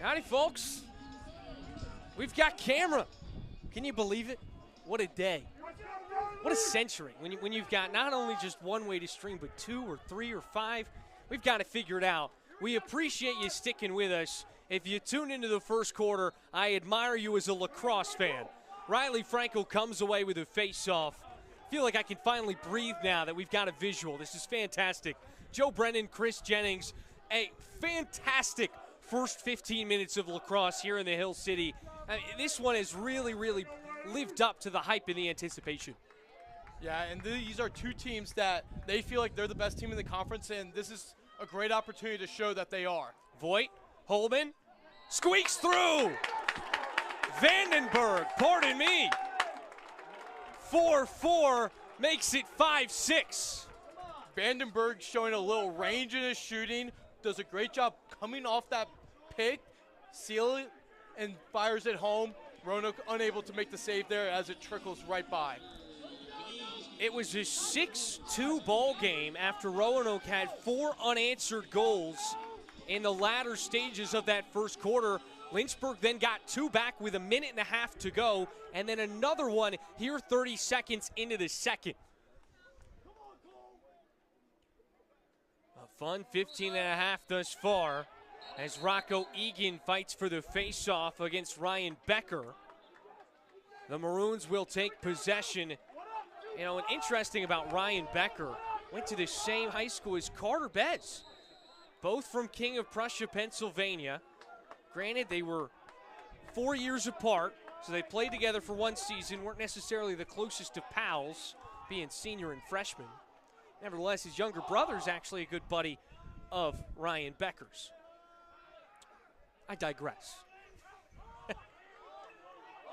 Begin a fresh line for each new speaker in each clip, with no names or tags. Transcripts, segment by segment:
Howdy, folks. We've got camera. Can you believe it? What a day. What a century. When you've got not only just one way to stream, but 2 or 3 or 5, we've got to figure it out. We appreciate you sticking with us. If you tune into the first quarter, I admire you as a Lacrosse fan. Riley Franco comes away with a face-off. Feel like I can finally breathe now that we've got a visual. This is fantastic. Joe Brennan, Chris Jennings, a fantastic first 15 minutes of lacrosse here in the Hill City. This one has really, really lived up to the hype and the anticipation.
Yeah, and these are two teams that they feel like they're the best team in the conference, and this is a great opportunity to show that they are.
Voigt, Holman, squeaks through. Vandenberg, pardon me. 4-4 makes it 5-6.
Vandenberg showing a little range in his shooting, does a great job coming off that pick, seal it, and fires it home. Roanoke unable to make the save there as it trickles right by.
It was a 6-2 ball game after Roanoke had 4 unanswered goals in the latter stages of that first quarter. Lynchburg then got 2 back with 1.5 minutes to go, and then another one here 30 seconds into the second. A fun 15.5 thus far as Rocco Egan fights for the face-off against Ryan Becker. The Maroons will take possession. You know, and interesting about Ryan Becker, went to the same high school as Carter Bez, both from King of Prussia, Pennsylvania. Granted, they were 4 years apart, so they played together for 1 season, weren't necessarily the closest of pals, being senior and freshman. Nevertheless, his younger brother is actually a good buddy of Ryan Becker's. I digress.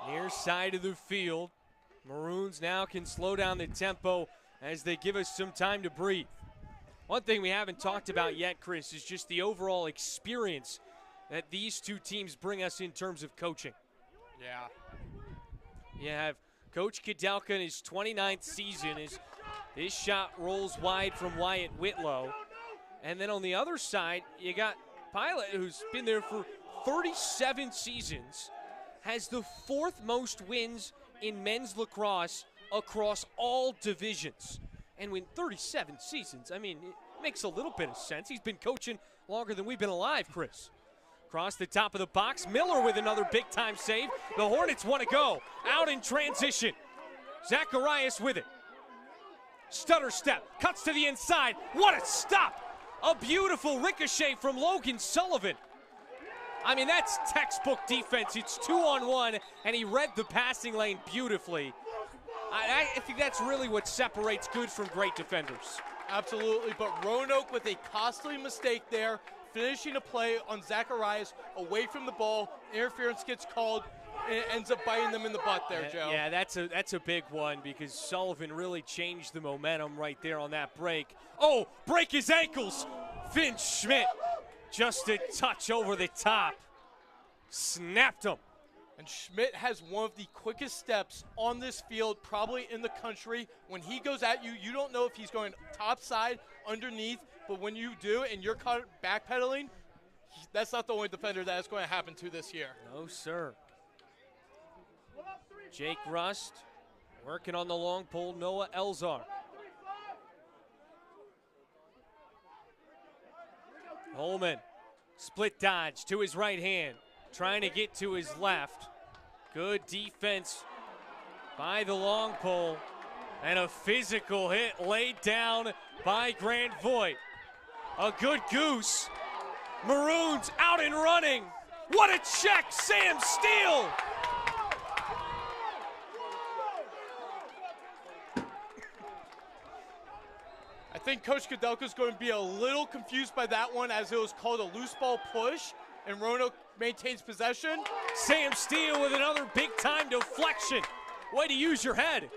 Near side of the field, Maroons now can slow down the tempo as they give us some time to breathe. One thing we haven't talked about yet, Chris, is just the overall experience that these two teams bring us in terms of coaching.
Yeah.
You have Coach Kudelka in his 29th season. His shot rolls wide from Wyatt Whitlow. And then on the other side, you got Pilot, who's been there for 37 seasons, has the 4th most wins in men's lacrosse across all divisions. And when 37 seasons, I mean, it makes a little bit of sense. He's been coaching longer than we've been alive, Chris. Across the top of the box, Miller with another big-time save. The Hornets want to go. Out in transition. Zacharias with it. Stutter step, cuts to the inside. What a stop! A beautiful ricochet from Logan Sullivan. I mean, that's textbook defense. It's 2-on-1, and he read the passing lane beautifully. I think that's really what separates good from great defenders.
Absolutely, but Roanoke with a costly mistake there, finishing a play on Zacharias away from the ball. Interference gets called, and it ends up biting them in the butt there, Joe.
Yeah, that's a big one because Sullivan really changed the momentum right there on that break. Oh, break his ankles. Finn Schmidt just a touch over the top. Snapped him.
And Schmidt has one of the quickest steps on this field, probably in the country. When he goes at you, you don't know if he's going top side, underneath, but when you do and you're caught backpedaling, that's not the only defender that is going to happen to this year.
No, sir. Jake Rust working on the long pole, Noah Elzar. Holman, split dodge to his right hand, trying to get to his left. Good defense by the long pole, and a physical hit laid down by Grant Voigt. A good goose. Maroons out and running. What a check, Sam Steele.
I think Coach Kudelka is going to be a little confused by that one, as it was called a loose ball push, and Roanoke maintains possession.
Sam Steele with another big-time deflection. Way to use your head.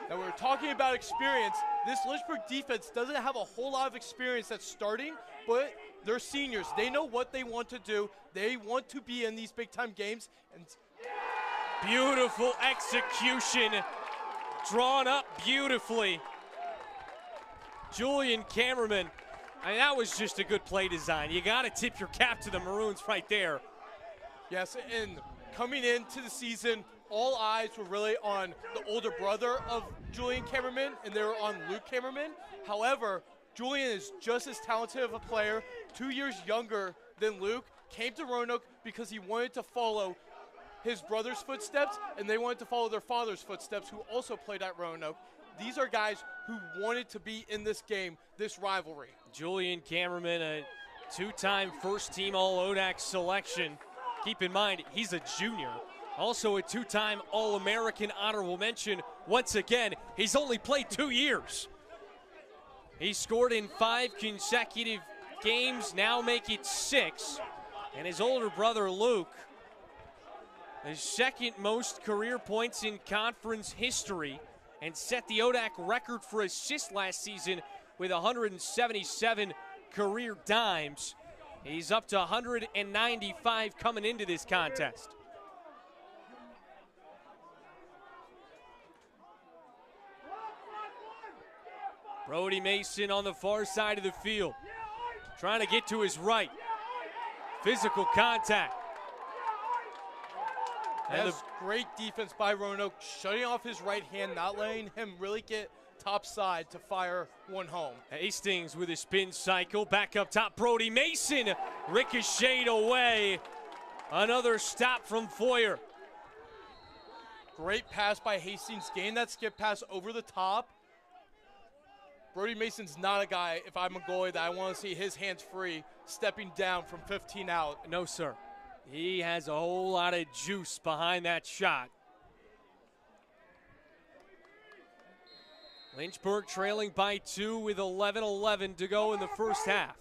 Now we're talking about experience. This Lynchburg defense doesn't have a whole lot of experience that's starting, but they're seniors. They know what they want to do. They want to be in these big-time games. And
beautiful execution. Drawn up beautifully. Julian Cameraman I mean, that was just a good play design. You got to tip your cap to the Maroons right there.
Yes, and coming into the season, all eyes were really on the older brother of Julian Kammerman, and they were on Luke Kammerman. However, Julian is just as talented of a player, 2 years younger than Luke, came to Roanoke because he wanted to follow his brother's footsteps, and they wanted to follow their father's footsteps, who also played at Roanoke. These are guys who wanted to be in this game, this rivalry.
Julian Kammerman, a two-time first-team All-ODAC selection. Keep in mind, he's a junior. Also a two-time All-American honorable mention. Once again, he's only played 2 years. He scored in 5 consecutive games, now make it 6. And his older brother, Luke, his second most career points in conference history, and set the ODAC record for assists last season with 177 career dimes. He's up to 195 coming into this contest. Brody Mason on the far side of the field, trying to get to his right. Physical contact.
That's great defense by Roanoke, shutting off his right hand, not letting him really get top side to fire one home.
Hastings with a spin cycle, back up top. Brody Mason ricocheted away. Another stop from Foyer.
Great pass by Hastings, gained that skip pass over the top. Brody Mason's not a guy, if I'm a goalie, that I want to see his hands free stepping down from 15 out.
No, sir. He has a whole lot of juice behind that shot. Lynchburg trailing by 2 with 11:11 to go in the first half.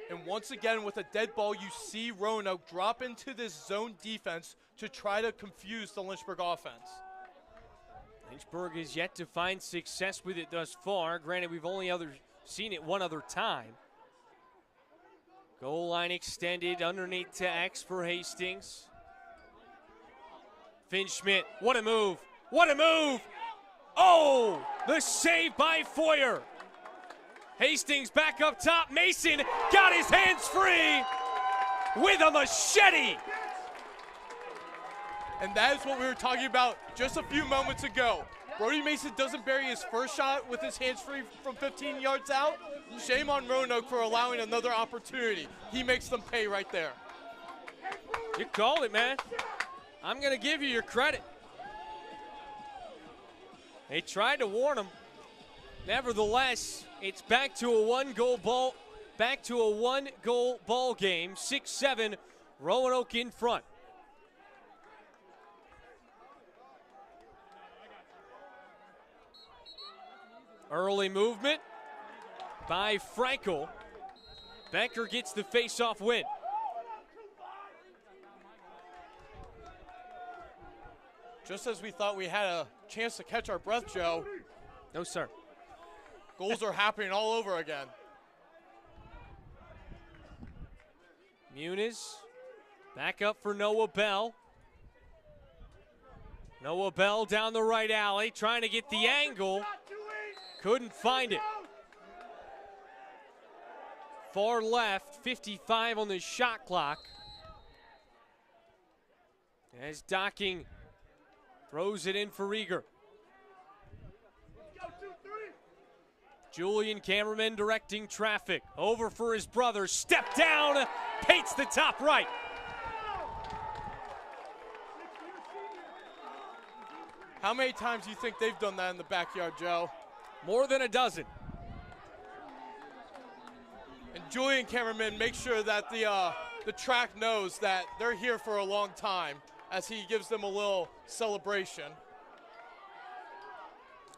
And once again, with a dead ball, you see Roanoke drop into this zone defense to try to confuse the Lynchburg offense.
Lynchburg has yet to find success with it thus far. Granted, we've only seen it one other time. Goal line extended underneath to X for Hastings. Finn Schmidt, what a move, what a move! Oh, the save by Foyer. Hastings back up top, Mason got his hands free with a machete.
And that is what we were talking about just a few moments ago. Brody Mason doesn't bury his first shot with his hands free from 15 yards out. Shame on Roanoke for allowing another opportunity. He makes them pay right there.
You called it, man. I'm going to give you your credit. They tried to warn him. Nevertheless, it's back to a one-goal ball game. 6-7, Roanoke in front. Early movement by Frankel. Becker gets the face-off win.
Just as we thought we had a chance to catch our breath, Joe.
No, sir.
Goals are happening all over again.
Muniz back up for Noah Bell. Noah Bell down the right alley, trying to get the angle. Couldn't find it. Far left, 55 on the shot clock. As Docking throws it in for Rieger. Julian Kammerman directing traffic. Over for his brother. Step down. Pates the top right.
How many times do you think they've done that in the backyard, Joe?
More than a dozen.
And Julian Kammerman makes sure that the track knows that they're here for a long time as he gives them a little celebration.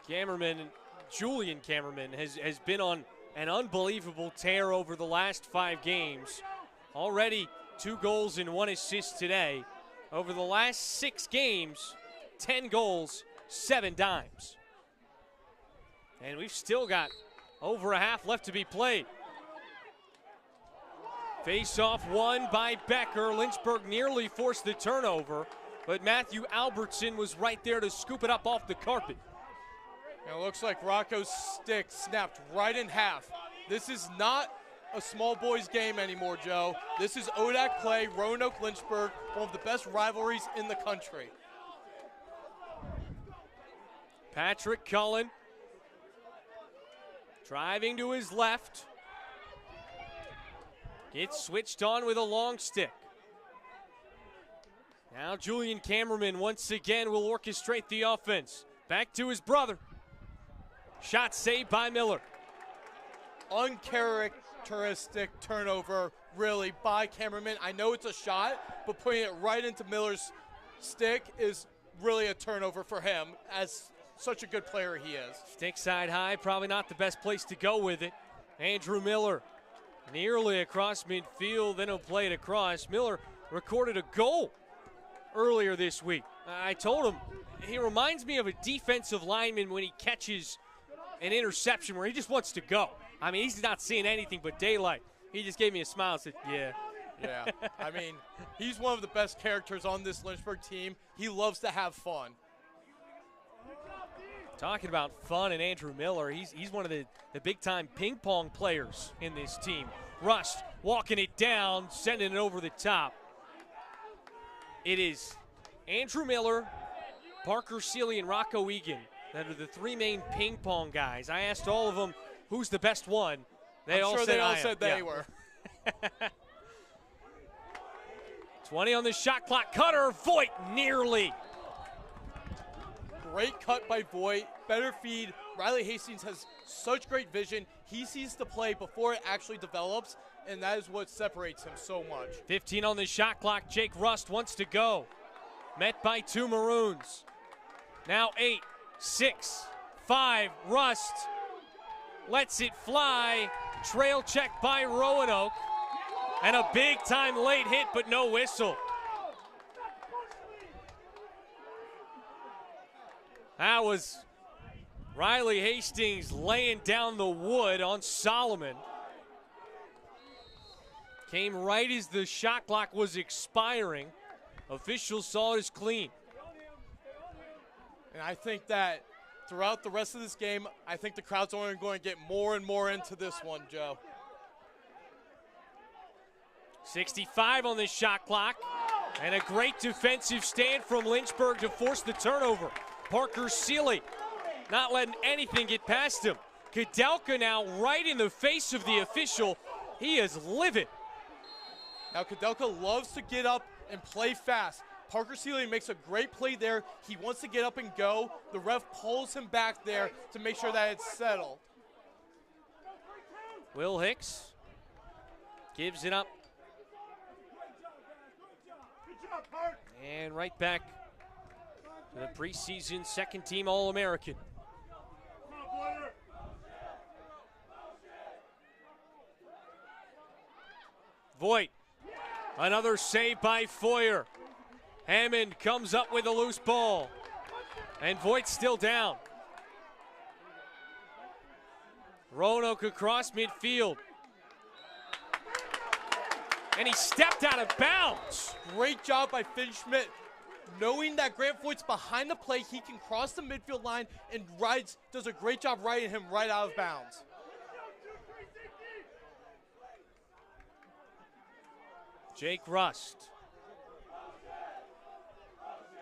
Julian Kammerman has been on an unbelievable tear over the last 5 games. Already 2 goals and 1 assist today. Over the last 6 games, 10 goals, 7 dimes. And we've still got over a half left to be played. Face-off won by Becker. Lynchburg nearly forced the turnover, but Matthew Albertson was right there to scoop it up off the carpet.
And it looks like Rocco's stick snapped right in half. This is not a small boys game anymore, Joe. This is ODAC play, Roanoke, Lynchburg, one of the best rivalries in the country.
Patrick Cullen driving to his left. Gets switched on with a long stick. Now Julian Cameraman once again will orchestrate the offense. Back to his brother. Shot saved by Miller.
Uncharacteristic turnover, really, by Cameraman. I know it's a shot, but putting it right into Miller's stick is really a turnover for him, as such a good player he is.
Stick side high, probably not the best place to go with it. Andrew Miller nearly across midfield, then he'll play it across. Miller recorded a goal earlier this week. I told him he reminds me of a defensive lineman when he catches an interception where he just wants to go. I mean, he's not seeing anything but daylight. He just gave me a smile and said, yeah.
Yeah, I mean, he's one of the best characters on this Lynchburg team. He loves to have fun.
Talking about fun and Andrew Miller, he's one of the big-time ping pong players in this team. Rust walking it down, sending it over the top. It is Andrew Miller, Parker Seeley, and Rocco Egan that are the three main ping pong guys. I asked all of them who's the best one. They all said
they were.
20 on the shot clock. Cutter, Voigt, nearly.
Great cut by Voigt. Better feed. Riley Hastings has such great vision. He sees the play before it actually develops, and that is what separates him so much.
15 on the shot clock. Jake Rust wants to go. Met by two Maroons. Now 8, 6, 5. Rust lets it fly. Trail check by Roanoke. And a big-time late hit, but no whistle. That was Riley Hastings laying down the wood on Solomon. Came right as the shot clock was expiring. Officials saw it as clean.
And I think that throughout the rest of this game, I think the crowd's only going to get more and more into this one, Joe.
65 on this shot clock. And a great defensive stand from Lynchburg to force the turnover. Parker Seeley not letting anything get past him. Kudelka now right in the face of the official. He is livid.
Now Kudelka loves to get up and play fast. Parker Seeley makes a great play there. He wants to get up and go. The ref pulls him back there to make sure that it's settled.
Will Hicks gives it up. And right back to the preseason second-team All-American. Voigt, another save by Foyer. Hammond comes up with a loose ball. And Voigt's still down. Roanoke across midfield. And he stepped out of bounds.
Great job by Finn Schmidt. Knowing that Grant Voigt's behind the play, he can cross the midfield line and does a great job riding him right out of bounds.
Jake Rust.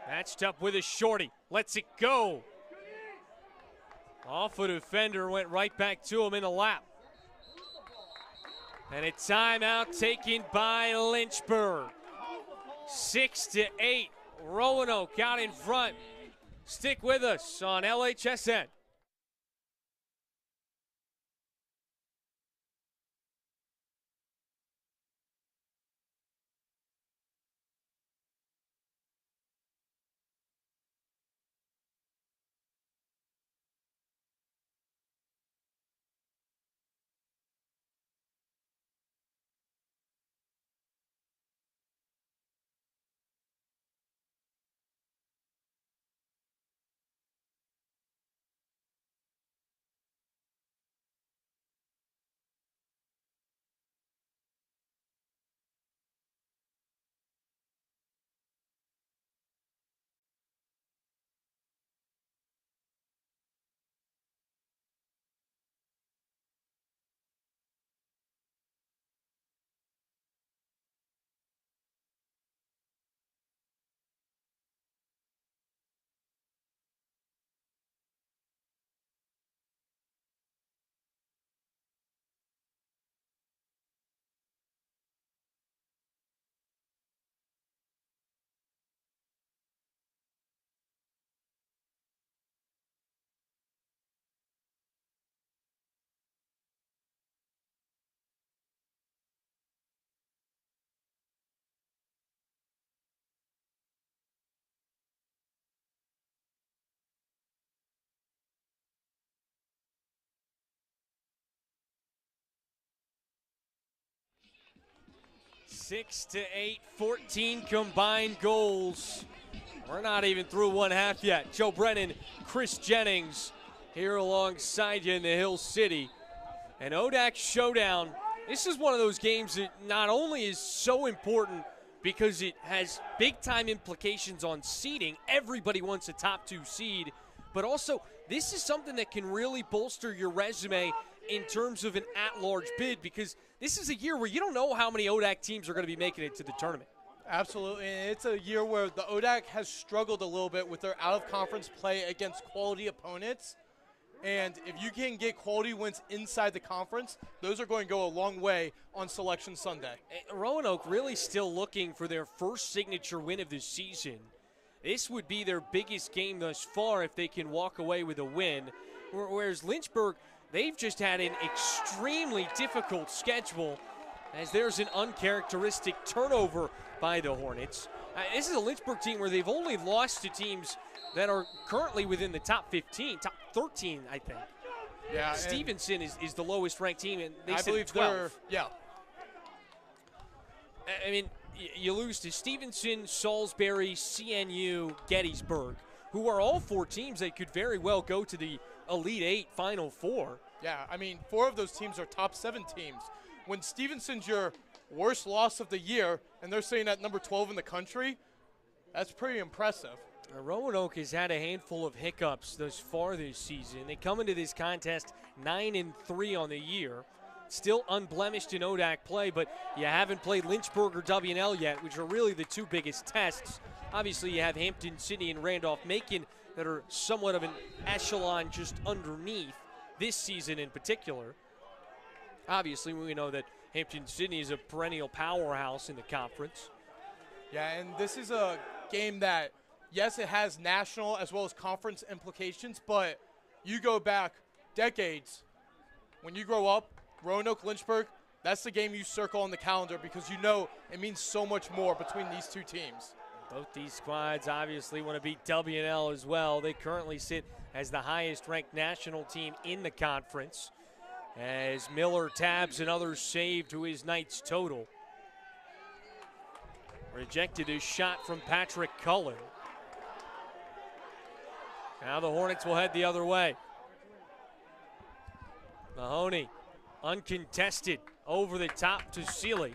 Matched up with a shorty. Lets it go. Off a defender, went right back to him in the lap. And a timeout taken by Lynchburg. 6-8. Roanoke out in front. Stick with us on LHSN. 6-8, 14 combined goals. We're not even through one half yet. Joe Brennan, Chris Jennings here alongside you in the Hill City. And ODAC Showdown, this is one of those games that not only is so important because it has big-time implications on seeding. Everybody wants a top 2 seed. But also, this is something that can really bolster your resume in terms of an at-large bid, because this is a year where you don't know how many ODAC teams are going to be making it to the tournament.
Absolutely, and it's a year where the ODAC has struggled a little bit with their out-of-conference play against quality opponents. And if you can get quality wins inside the conference, those are going to go a long way on Selection Sunday.
Roanoke really still looking for their first signature win of the season. This would be their biggest game thus far if they can walk away with a win. Whereas Lynchburg, they've just had an extremely difficult schedule as there's an uncharacteristic turnover by the Hornets. This is a Lynchburg team where they've only lost to teams that are currently within the top 15, top 13, I think.
Yeah,
Stevenson is the lowest ranked team, and they
I
said
believe
12.
Yeah.
I mean, you lose to Stevenson, Salisbury, CNU, Gettysburg, who are all 4 teams that could very well go to the Elite 8 Final 4.
Yeah, I mean, 4 of those teams are top 7 teams. When Stevenson's your worst loss of the year, and they're sitting at number 12 in the country, that's pretty impressive.
Roanoke has had a handful of hiccups thus far this season. They come into this contest 9-3 on the year. Still unblemished in ODAC play, but you haven't played Lynchburg or W&L yet, which are really the 2 biggest tests. Obviously, you have Hampton City and Randolph-Macon that are somewhat of an echelon just underneath this season in particular. Obviously, we know that Hampton City is a perennial powerhouse in the conference.
Yeah, and this is a game that, yes, it has national as well as conference implications, but you go back decades. When you grow up, Roanoke, Lynchburg, that's the game you circle on the calendar because you know it means so much more between these 2 teams.
Both these squads obviously want to beat W&L as well. They currently sit as the highest-ranked national team in the conference, as Miller tabs another save to his night's total. Rejected his shot from Patrick Cullen. Now the Hornets will head the other way. Mahoney, uncontested, over the top to Seeley.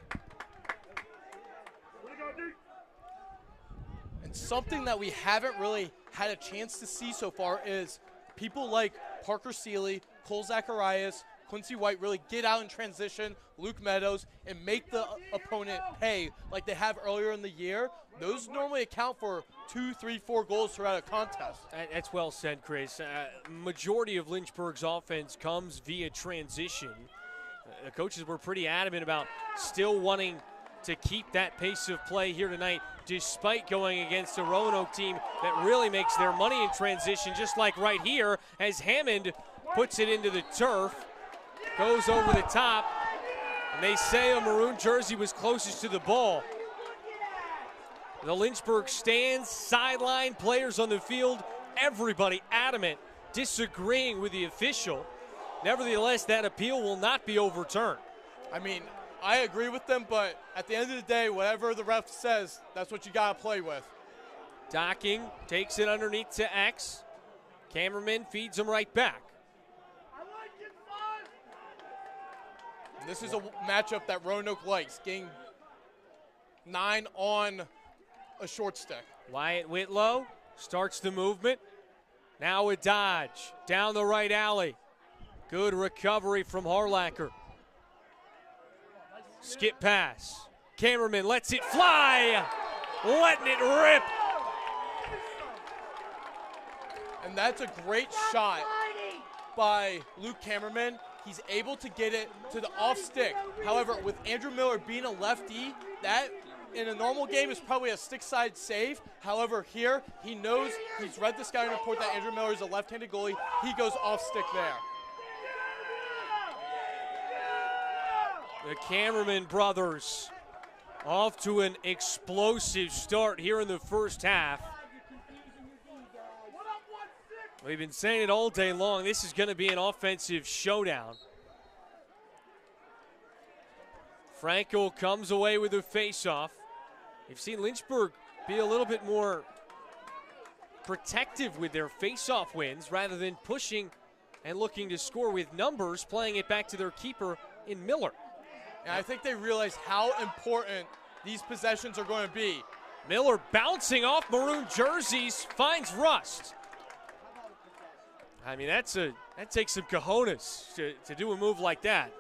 And something that we haven't really had a chance to see so far is people like Parker Seeley, Cole Zacharias, Quincy White really get out in transition, Luke Meadows, and make the opponent pay like they have earlier in the year. Those normally account for 2, 3, 4 goals throughout a contest.
That's well said, Chris. Majority of Lynchburg's offense comes via transition. The coaches were pretty adamant about still wanting to keep that pace of play here tonight, despite going against a Roanoke team that really makes their money in transition, just like right here, as Hammond puts it into the turf, goes over the top, and they say a maroon jersey was closest to the ball. The Lynchburg stands, sideline, players on the field, everybody adamant, disagreeing with the official. Nevertheless, that appeal will not be overturned.
I mean, I agree with them, but at the end of the day, whatever the ref says, that's what you got to play with.
Docking takes it underneath to X. Cameraman feeds him right back.
And this is a matchup that Roanoke likes, getting 9 on a short stick.
Wyatt Whitlow starts the movement. Now a dodge down the right alley. Good recovery from Harlacher. Skip pass. Cameraman lets it fly. Letting it rip.
And that's a great shot by Luke Cameraman. He's able to get it to the off stick. However, with Andrew Miller being a lefty, that in a normal game is probably a stick side save. However, here he knows, he's read the scouting report that Andrew Miller is a left-handed goalie. He goes off stick there.
The Cameraman brothers off to an explosive start here in the first half. We've been saying it all day long. This is going to be an offensive showdown. Franco comes away with a face-off. We've seen Lynchburg be a little bit more protective with their face-off wins rather than pushing and looking to score with numbers, playing it back to their keeper in Miller.
And I think they realize how important these possessions are going to be.
Miller bouncing off maroon jerseys, finds Rust. I mean, that takes some cojones to do a move like that.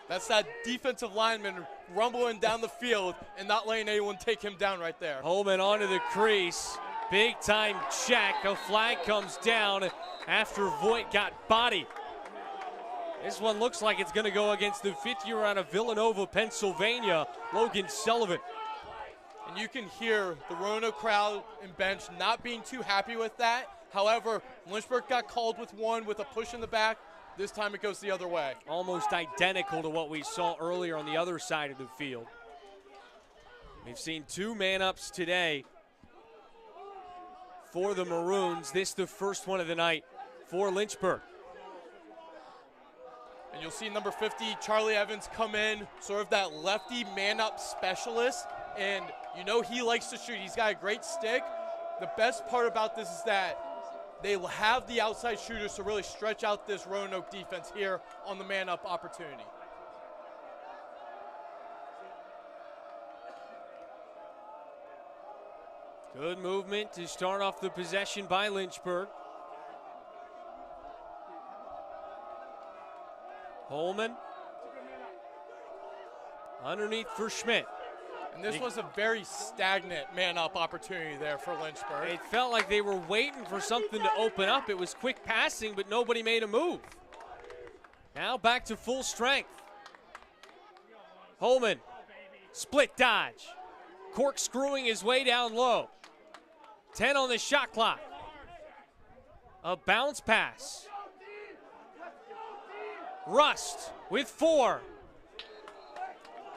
That's that defensive lineman rumbling down the field and not letting anyone take him down right there.
Holman onto the crease. Big time check. A flag comes down after Voigt got bodied. This one looks like it's going to go against the fifth-year out of Villanova, Pennsylvania, Logan Sullivan.
And you can hear the Roanoke crowd and bench not being too happy with that. However, Lynchburg got called with one with a push in the back. This time it goes the other way.
Almost identical to what we saw earlier on the other side of the field. We've seen 2 man-ups today for the Maroons. This the first one of the night for Lynchburg.
And you'll see number 50, Charlie Evans, come in, sort of that lefty man-up specialist. And you know he likes to shoot. He's got a great stick. The best part about this is that they have the outside shooters to really stretch out this Roanoke defense here on the man-up opportunity.
Good movement to start off the possession by Lynchburg. Holman underneath for Schmidt.
And this was a very stagnant man-up opportunity there for Lynchburg.
It felt like they were waiting for something to open up. It was quick passing, but nobody made a move. Now back to full strength. Holman, split dodge. Corkscrewing his way down low. 10 on the shot clock. A bounce pass. Rust with 4.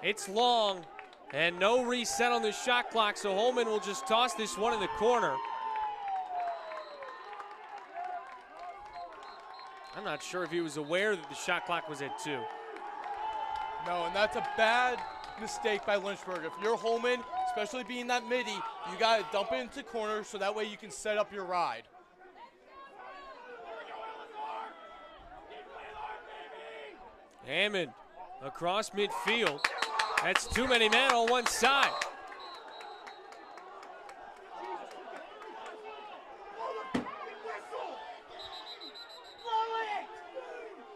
It's long. And no reset on the shot clock, so Holman will just toss this one in the corner. I'm not sure if he was aware that the shot clock was at 2.
No, and that's a bad mistake by Lynchburg. If you're Holman, especially being that midi, you got to dump it into corner so that way you can set up your ride.
Hammond across midfield. That's too many men on one side.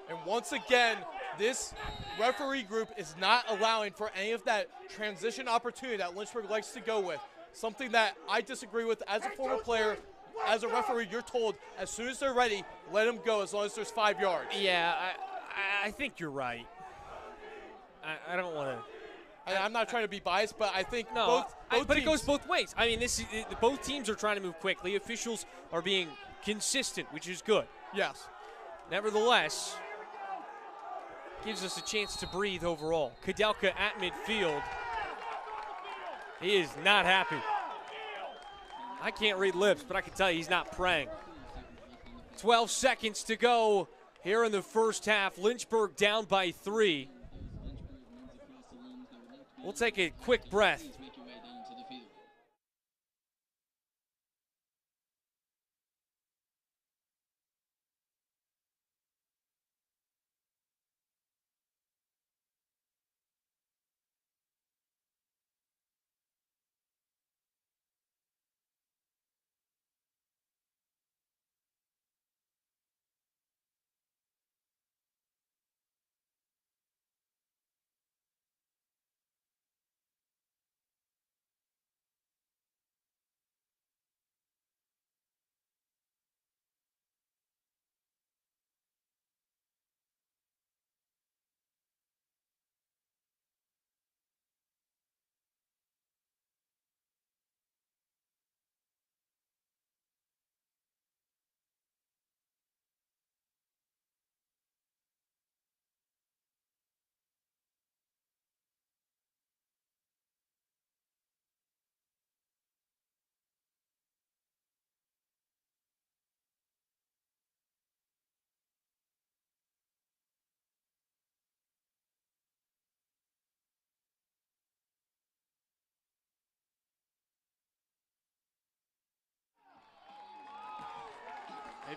And once again, this referee group is not allowing for any of that transition opportunity that Lynchburg likes to go with. Something that I disagree with as a former player. As a referee, you're told as soon as they're ready, let them go as long as there's 5 yards.
Yeah, I think you're right. I don't want to.
I'm not trying to be biased, but I think
no,
both
but
teams,
it goes both ways. I mean, both teams are trying to move quickly. Officials are being consistent, which is good.
Yes.
Nevertheless, gives us a chance to breathe overall. Kudelka at midfield. He is not happy. I can't read lips, but I can tell you he's not praying. 12 seconds to go here in the first half. Lynchburg down by 3. We'll take a quick breath.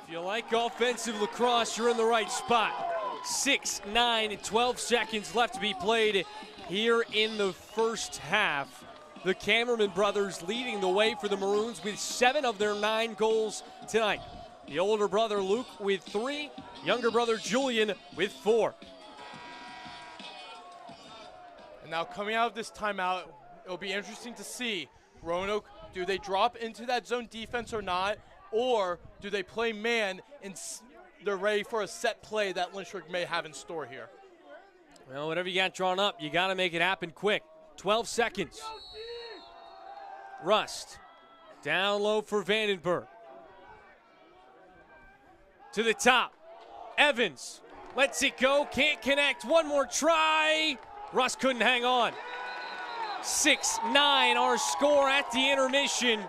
If you like offensive lacrosse, you're in the right spot. 6, 9, and 12 seconds left to be played here in the first half. The Cameraman brothers leading the way for the Maroons with 7 of their 9 goals tonight. The older brother Luke with 3, younger brother Julian with 4.
And now coming out of this timeout, it'll be interesting to see Roanoke, do they drop into that zone defense or not, or do they play man and they're ready for a set play that Lynchburg may have in store here?
Well, whatever you got drawn up, you got to make it happen quick. 12 seconds. Rust. Down low for Vandenberg. To the top. Evans lets it go. Can't connect. One more try. Rust couldn't hang on. 6-9 our score at the intermission.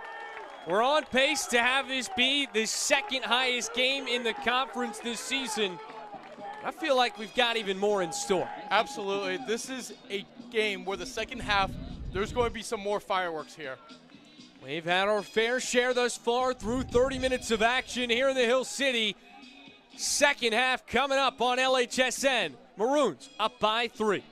We're on pace to have this be the second highest game in the conference this season. I feel like we've got even more in store.
Absolutely. This is a game where the second half, there's going to be some more fireworks here.
We've had our fair share thus far through 30 minutes of action here in the Hill City. Second half coming up on LHSN. Maroons up by 3.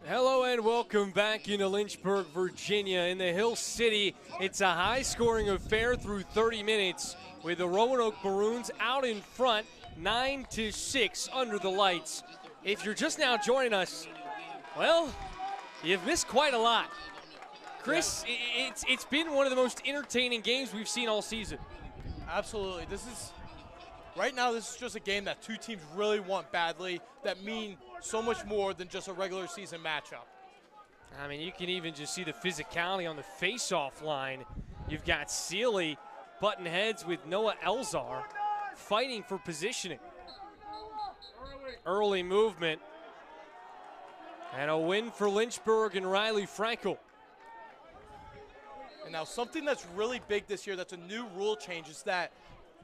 Hello and welcome back into Lynchburg, Virginia. In the Hill City, it's a high-scoring affair through 30 minutes with the Roanoke Maroons out in front, 9-6 under the lights. If you're just now joining us, well, you've missed quite a lot. Chris, it's been one of the most entertaining games we've seen all season.
Absolutely. Right now, this is just a game that two teams really want badly that mean so much more than just a regular season matchup.
I mean, you can even just see the physicality on the face-off line. You've got Sealy button heads with Noah Elzar fighting for positioning. Early movement. And a win for Lynchburg and Riley Frankel.
And now something that's really big this year that's a new rule change is that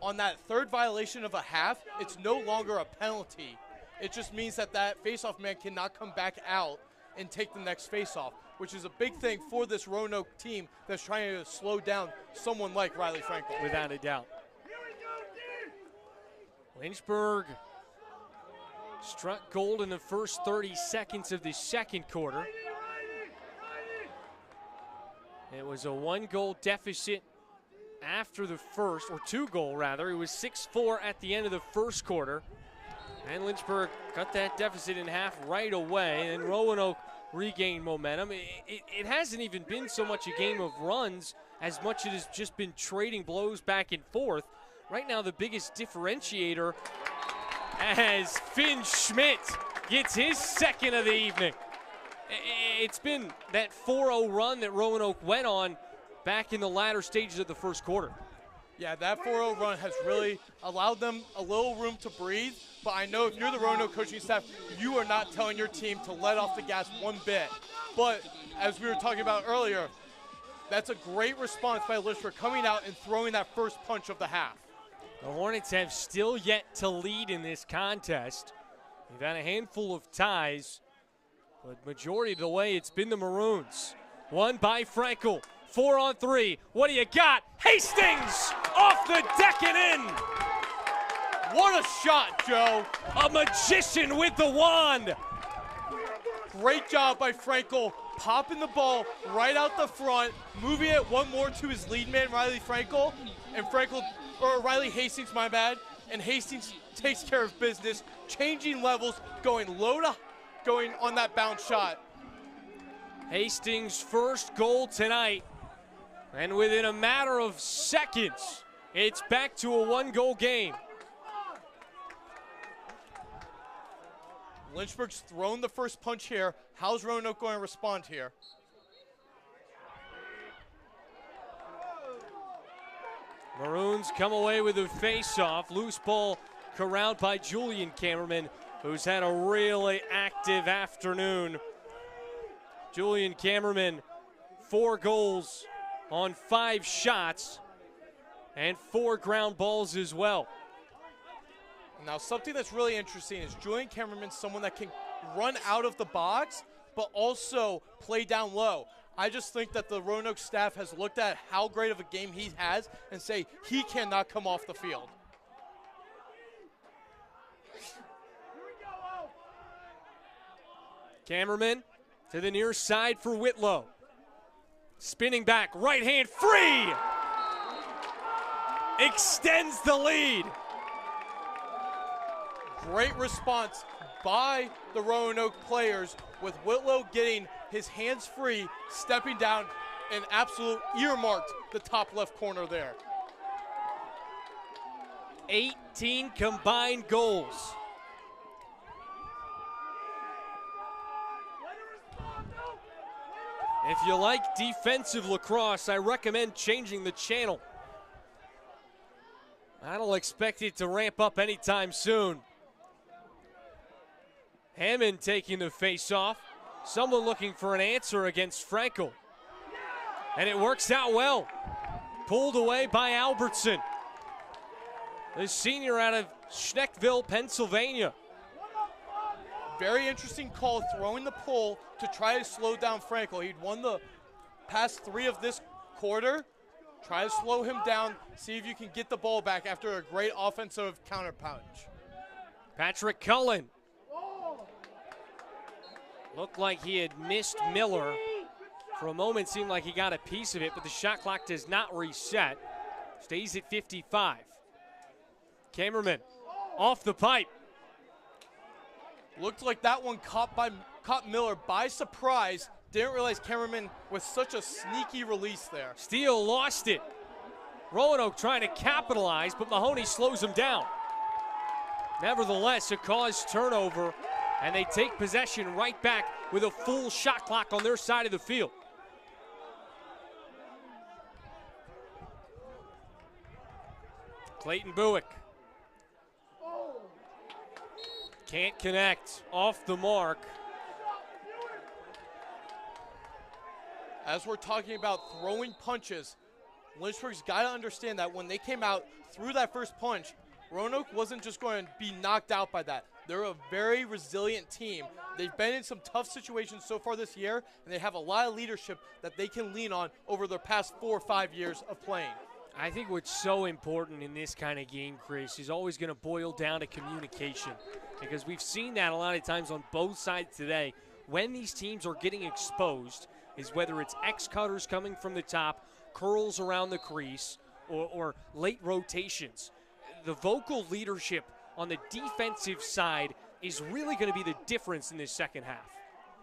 on that third violation of a half, it's no longer a penalty. It just means that face-off man cannot come back out and take the next face-off, which is a big thing for this Roanoke team that's trying to slow down someone like Riley Frankel.
Without a doubt. Lynchburg struck gold in the first 30 seconds of the second quarter. It was a one-goal deficit after the first, or two-goal rather. It was 6-4 at the end of the first quarter. And Lynchburg cut that deficit in half right away, and Roanoke regained momentum. It hasn't even been so much a game of runs as much as it has just been trading blows back and forth. Right now, the biggest differentiator as Finn Schmidt gets his second of the evening. It's been that 4-0 run that Roanoke went on back in the latter stages of the first quarter.
Yeah, that 4-0 run has really allowed them a little room to breathe, but I know if you're the Roanoke coaching staff, you are not telling your team to let off the gas one bit. But as we were talking about earlier, that's a great response by Lynchburg coming out and throwing that first punch of the half.
The Hornets have still yet to lead in this contest. They've had a handful of ties, but majority of the way it's been the Maroons. Won by Frankel. 4-on-3. What do you got? Hastings off the deck and in.
What a shot, Joe.
A magician with the wand.
Great job by Frankel, popping the ball right out the front, moving it one more to his lead man, Riley Frankel, and Riley Hastings, my bad, and Hastings takes care of business, changing levels, going on that bounce shot.
Hastings' first goal tonight, and within a matter of seconds, it's back to a one-goal game.
Lynchburg's thrown the first punch here. How's Roanoke going to respond here?
Maroons come away with a face-off. Loose ball corralled by Julian Cameraman, who's had a really active afternoon. Julian Cameraman, 4 goals on 5 shots and 4 ground balls as well.
Now, something that's really interesting is Julian Cameraman's someone that can run out of the box, but also play down low. I just think that the Roanoke staff has looked at how great of a game he has and say he cannot come off the field.
Cameraman to the near side for Whitlow. Spinning back, right hand free! Extends the lead.
Great response by the Roanoke players with Whitlow getting his hands free, stepping down and absolute earmarked the top left corner there.
18 combined goals. If you like defensive lacrosse, I recommend changing the channel. I don't expect it to ramp up anytime soon. Hammond taking the face-off. Someone looking for an answer against Frankel. And it works out well. Pulled away by Albertson. The senior out of Schneckville, Pennsylvania.
Very interesting call, throwing the pull to try to slow down Frankel. He'd won the past 3 of this quarter. Try to slow him down, see if you can get the ball back after a great offensive counterpunch.
Patrick Cullen. Looked like he had missed Miller. For a moment, seemed like he got a piece of it, but the shot clock does not reset. Stays at 55. Kamerman off the pipe.
Looked like that one caught Miller by surprise. Didn't realize Kamerman was such a sneaky release there.
Steele lost it. Roanoke trying to capitalize, but Mahoney slows him down. Nevertheless, a caused turnover, and they take possession right back with a full shot clock on their side of the field. Clayton Buick. Can't connect, off the mark.
As we're talking about throwing punches, Lynchburg's got to understand that when they came out through that first punch, Roanoke wasn't just going to be knocked out by that. They're a very resilient team. They've been in some tough situations so far this year, and they have a lot of leadership that they can lean on over their past 4 or 5 years of playing.
I think what's so important in this kind of game, Chris, is always going to boil down to communication, because we've seen that a lot of times on both sides today. When these teams are getting exposed, is whether it's X-cutters coming from the top, curls around the crease, or late rotations. The vocal leadership on the defensive side is really going to be the difference in this second half.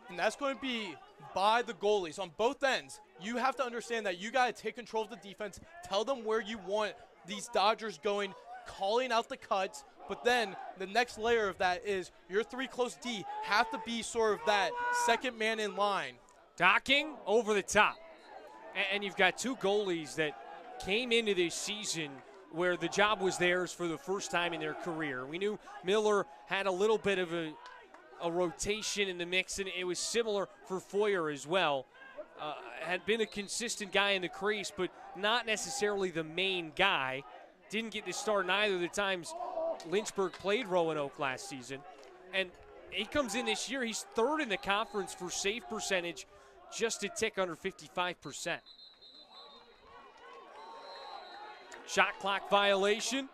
And that's going to be by the goalies on both ends. You have to understand that you got to take control of the defense, tell them where you want these Dodgers going, calling out the cuts, but then the next layer of that is your 3 close D have to be sort of that second man in line.
Docking over the top. And you've got 2 goalies that came into this season where the job was theirs for the first time in their career. We knew Miller had a little bit of a rotation in the mix, and it was similar for Foyer as well. Had been a consistent guy in the crease, but not necessarily the main guy. Didn't get the start in either of the times Lynchburg played Roanoke last season. And he comes in this year, he's 3rd in the conference for save percentage, just a tick under 55%. Shot clock violation.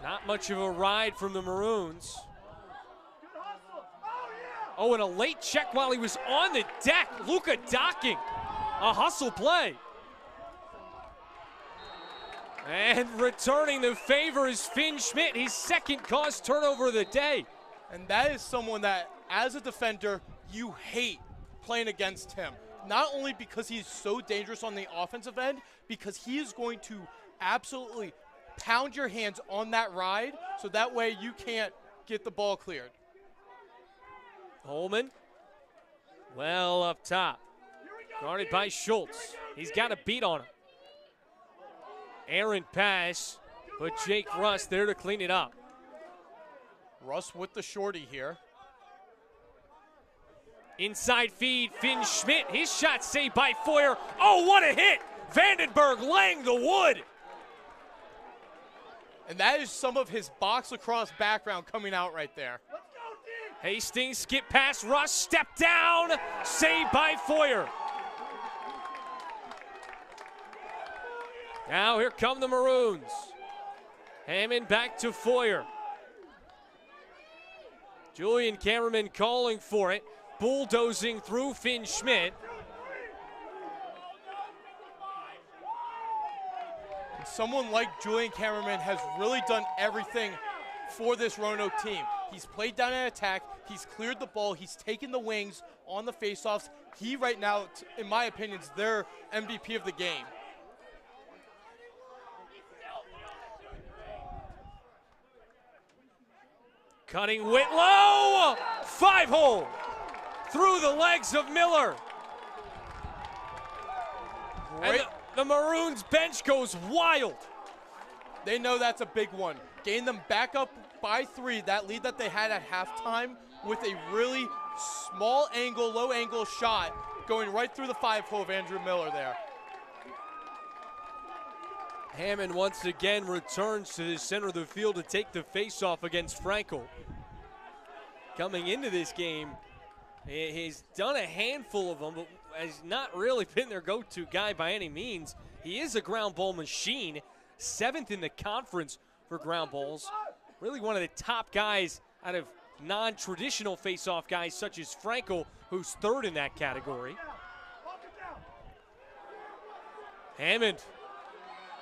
Not much of a ride from the Maroons. Oh, and a late check while he was on the deck. Luka Docking. A hustle play. And returning the favor is Finn Schmidt, his 2nd caused turnover of the day.
And that is someone that, as a defender, you hate playing against him. Not only because he's so dangerous on the offensive end, because he is going to absolutely pound your hands on that ride, so that way you can't get the ball cleared.
Holman, well up top. Guarded by Schultz. He's got a beat on him. Errant pass, but Jake Russ there to clean it up.
Russ with the shorty here.
Inside feed, Finn Schmidt. His shot saved by Foyer. Oh, what a hit! Vandenberg laying the wood.
And that is some of his box lacrosse background coming out right there.
Hastings skip past Russ, step down, saved by Foyer. Now here come the Maroons. Hammond back to Foyer. Julian Kamerman calling for it, bulldozing through Finn Schmidt.
Someone like Julian Kamerman has really done everything for this Roanoke team. He's played down an attack, he's cleared the ball, he's taken the wings on the faceoffs. He right now, in my opinion, is their MVP of the game.
Cutting Whitlow, 5-hole through the legs of Miller.
Great.
And the Maroons bench goes wild.
They know that's a big one. Gain them back up by 3, that lead that they had at halftime, with a really small angle, low angle shot going right through the 5-hole of Andrew Miller there.
Hammond once again returns to the center of the field to take the faceoff against Frankel. Coming into this game, he's done a handful of them, but has not really been their go-to guy by any means. He is a ground ball machine, 7th in the conference for ground balls. Really one of the top guys out of non-traditional face-off guys such as Frankel, who's third in that category. Hammond,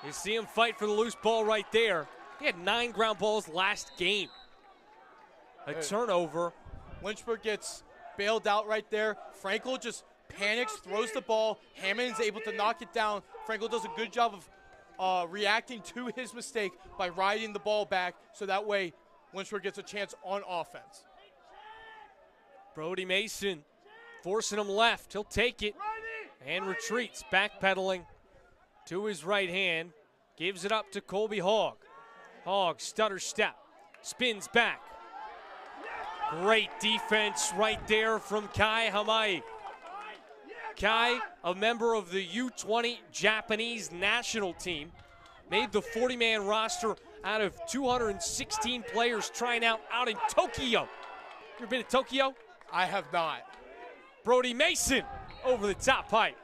you see him fight for the loose ball right there. He had 9 ground balls last game. A turnover.
Lynchburg gets bailed out right there. Frankel just panics, throws the ball. Hammond's able to knock it down. Frankel does a good job of reacting to his mistake by riding the ball back, so that way Lynchburg gets a chance on offense.
Brody Mason forcing him left. He'll take it and retreats, backpedaling to his right hand. Gives it up to Colby Hogg. Hogg, stutter step, spins back. Great defense right there from Kai Hamai. Kai, a member of the U20 Japanese national team, made the 40-man roster out of 216 players trying out in Tokyo. You ever been to Tokyo?
I have not.
Brody Mason over the top pipe.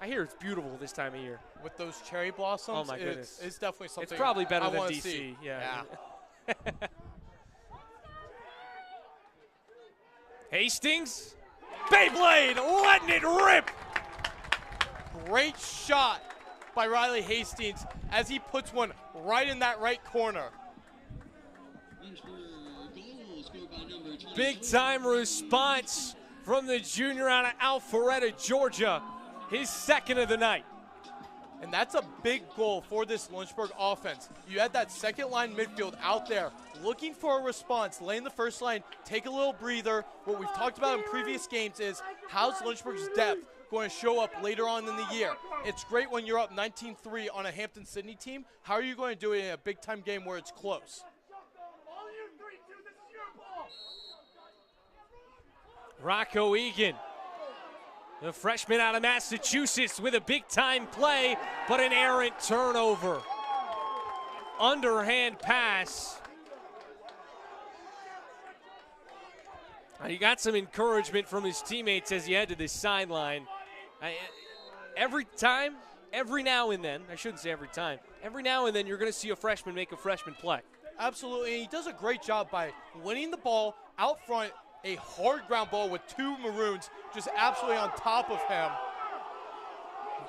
I hear it's beautiful this time of year.
With those cherry blossoms,
oh my goodness.
It's definitely something.
It's probably better
I
than
wanna
DC.
See.
Yeah. Hastings, Beyblade, letting it rip.
Great shot by Riley Hastings as he puts one right in that right corner.
Big time response from the junior out of Alpharetta, Georgia. His second of the night.
And that's a big goal for this Lynchburg offense. You had that second line midfield out there looking for a response, laying the first line, take a little breather. What we've talked about in previous games is how's Lynchburg's depth going to show up later on in the year. It's great when you're up 19-3 on a Hampton-Sydney team. How are you going to do it in a big-time game where it's close?
Rocco Egan, the freshman out of Massachusetts, with a big-time play, but an errant turnover. Underhand pass. He got some encouragement from his teammates as he head to the sideline. Every now and then, I shouldn't say every time, every now and then you're going to see a freshman make a freshman play.
Absolutely, and he does a great job by winning the ball out front, a hard ground ball with 2 Maroons just absolutely on top of him.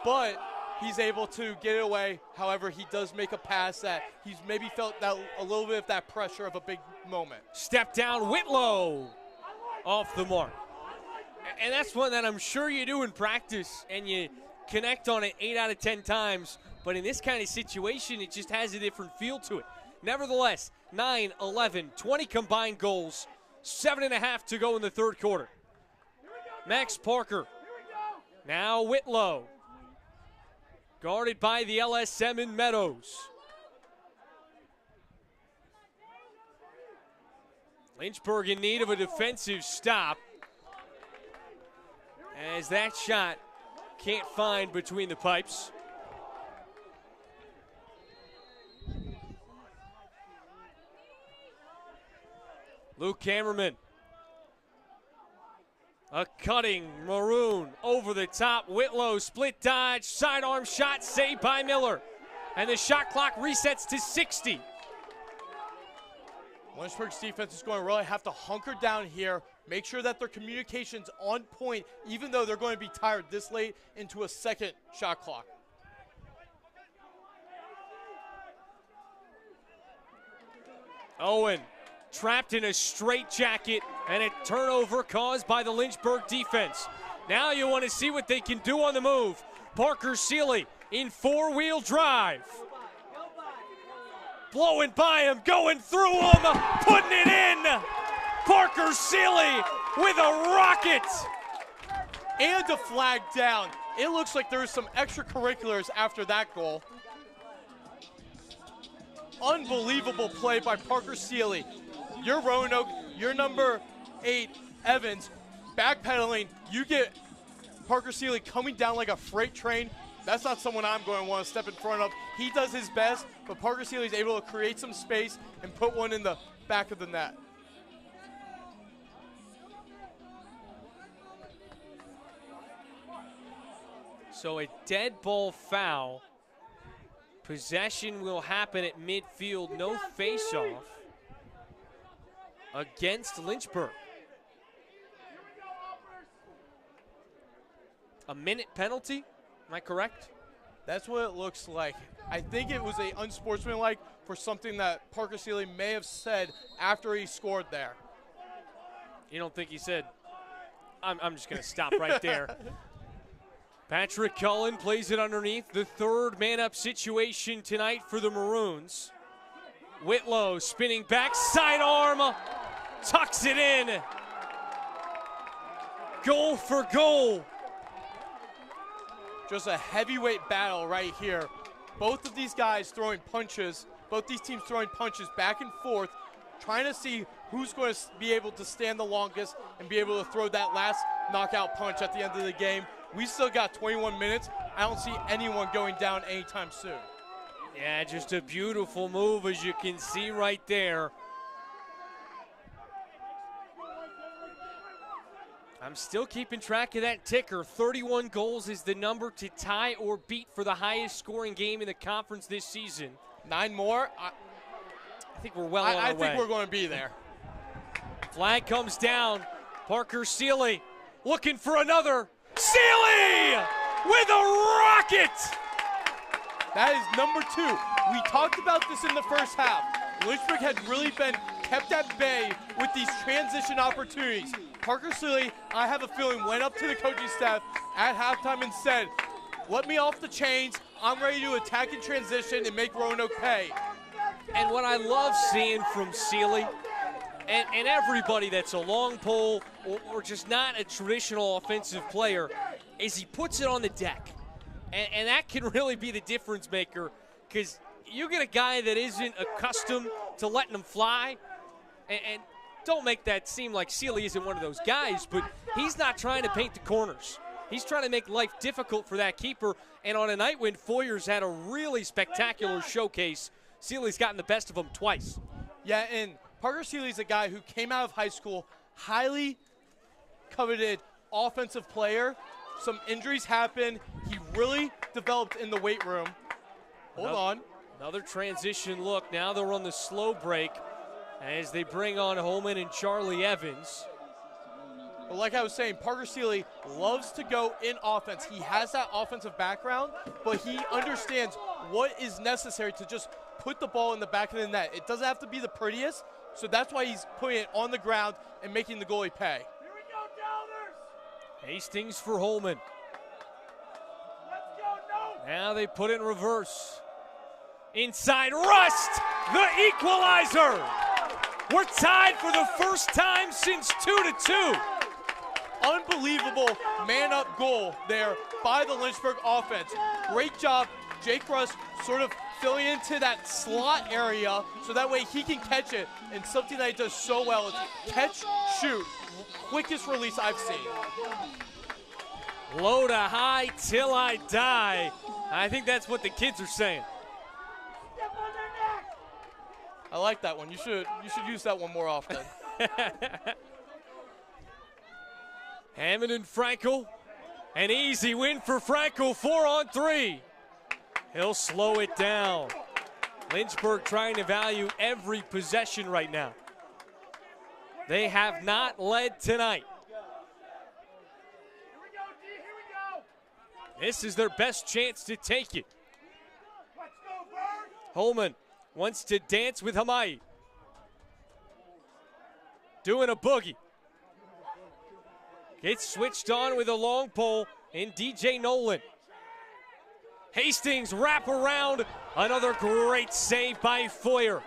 But he's able to get it away. However, he does make a pass that he's maybe felt that a little bit of that pressure of a big moment.
Step down, Whitlow off the mark. And that's one that I'm sure you do in practice, and you connect on it 8 out of 10 times. But in this kind of situation, it just has a different feel to it. Nevertheless, 9, 11, 20 combined goals, 7.5 to go in the third quarter. Max Parker. Now Whitlow. Guarded by the LSM in Meadows. Lynchburg in need of a defensive stop, as that shot can't find between the pipes. Luke Kammerman. A cutting Maroon over the top. Whitlow split dodge, sidearm shot saved by Miller. And the shot clock resets to 60.
Lynchburg's defense is going to really have to hunker down here, make sure that their communication's on point, even though they're going to be tired this late into a second shot clock.
Owen trapped in a straitjacket, and a turnover caused by the Lynchburg defense. Now you want to see what they can do on the move. Parker Seeley in four-wheel drive. Blowing by him, going through him, putting it in. Parker Seeley with a rocket.
And a flag down. It looks like there's some extracurriculars after that goal. Unbelievable play by Parker Seeley. You're Roanoke, you're number 8, Evans, backpedaling. You get Parker Seeley coming down like a freight train. That's not someone I'm going to want to step in front of. He does his best, but Parker Seeley's able to create some space and put one in the back of the net.
So a dead ball foul. Possession will happen at midfield, no face-off. against Lynchburg. A minute penalty, am I correct?
That's what it looks like. I think it was a unsportsmanlike for something that Parker Seeley may have said after he scored there.
You don't think he said, I'm just going to stop right there. Patrick Cullen plays it underneath. The third man-up situation tonight for the Maroons. Whitlow spinning back, sidearm, tucks it in. Goal for goal.
Just a heavyweight battle right here. Both of these guys throwing punches, both these teams throwing punches back and forth, trying to see who's going to be able to stand the longest and be able to throw that last knockout punch at the end of the game. We still got 21 minutes. I don't see anyone going down anytime soon.
Yeah, just a beautiful move, as you can see right there. I'm still keeping track of that ticker. 31 goals is the number to tie or beat for the highest scoring game in the conference this season.
9 more.
I think we're well on our way.
I think we're going to be there.
Flag comes down. Parker Seeley looking for another. Seeley with a rocket!
That is number 2. We talked about this in the first half. Lynchburg had really been kept at bay with these transition opportunities. Parker Seeley, I have a feeling, went up to the coaching staff at halftime and said, let me off the chains. I'm ready to attack in transition and make Roanoke pay.
And what I love seeing from Seeley, and everybody that's a long pole or just not a traditional offensive player, is he puts it on the deck. And that can really be the difference maker, because you get a guy that isn't accustomed to letting him fly, and don't make that seem like Seeley isn't one of those guys, but he's not trying to paint the corners. He's trying to make life difficult for that keeper, and on a night when Foyer's had a really spectacular showcase, Seeley's gotten the best of him twice.
Yeah, and Parker Seeley's a guy who came out of high school, highly coveted offensive player. Some injuries happened. He really developed in the weight room. Hold on.
Another transition look. Now they'll run the slow break as they bring on Holman and Charlie Evans.
But like I was saying, Parker Seeley loves to go in offense. He has that offensive background, but he understands what is necessary to just put the ball in the back of the net. It doesn't have to be the prettiest, so that's why he's putting it on the ground and making the goalie pay.
Here we go, Downers!
Hastings for Holman.
Let's go, no!
Now they put it in reverse. Inside, Rust, the equalizer. We're tied for the first time since 2-2.
Unbelievable man-up goal there by the Lynchburg offense. Great job, Jake Rust sort of filling into that slot area so that way he can catch it. And something that he does so well is catch, shoot. Quickest release I've seen.
Low to high till I die. I think that's what the kids are saying.
I like that one. You should use that one more often.
Hammond and Frankel. An easy win for Frankel, 4-on-3. He'll slow it down. Lynchburg trying to value every possession right now. They have not led tonight. This is their best chance to take it. Holman wants to dance with Hamai. Doing a boogie. Gets switched on with a long pole in DJ Nolan. Hastings wrap around. Another great save by Foyer.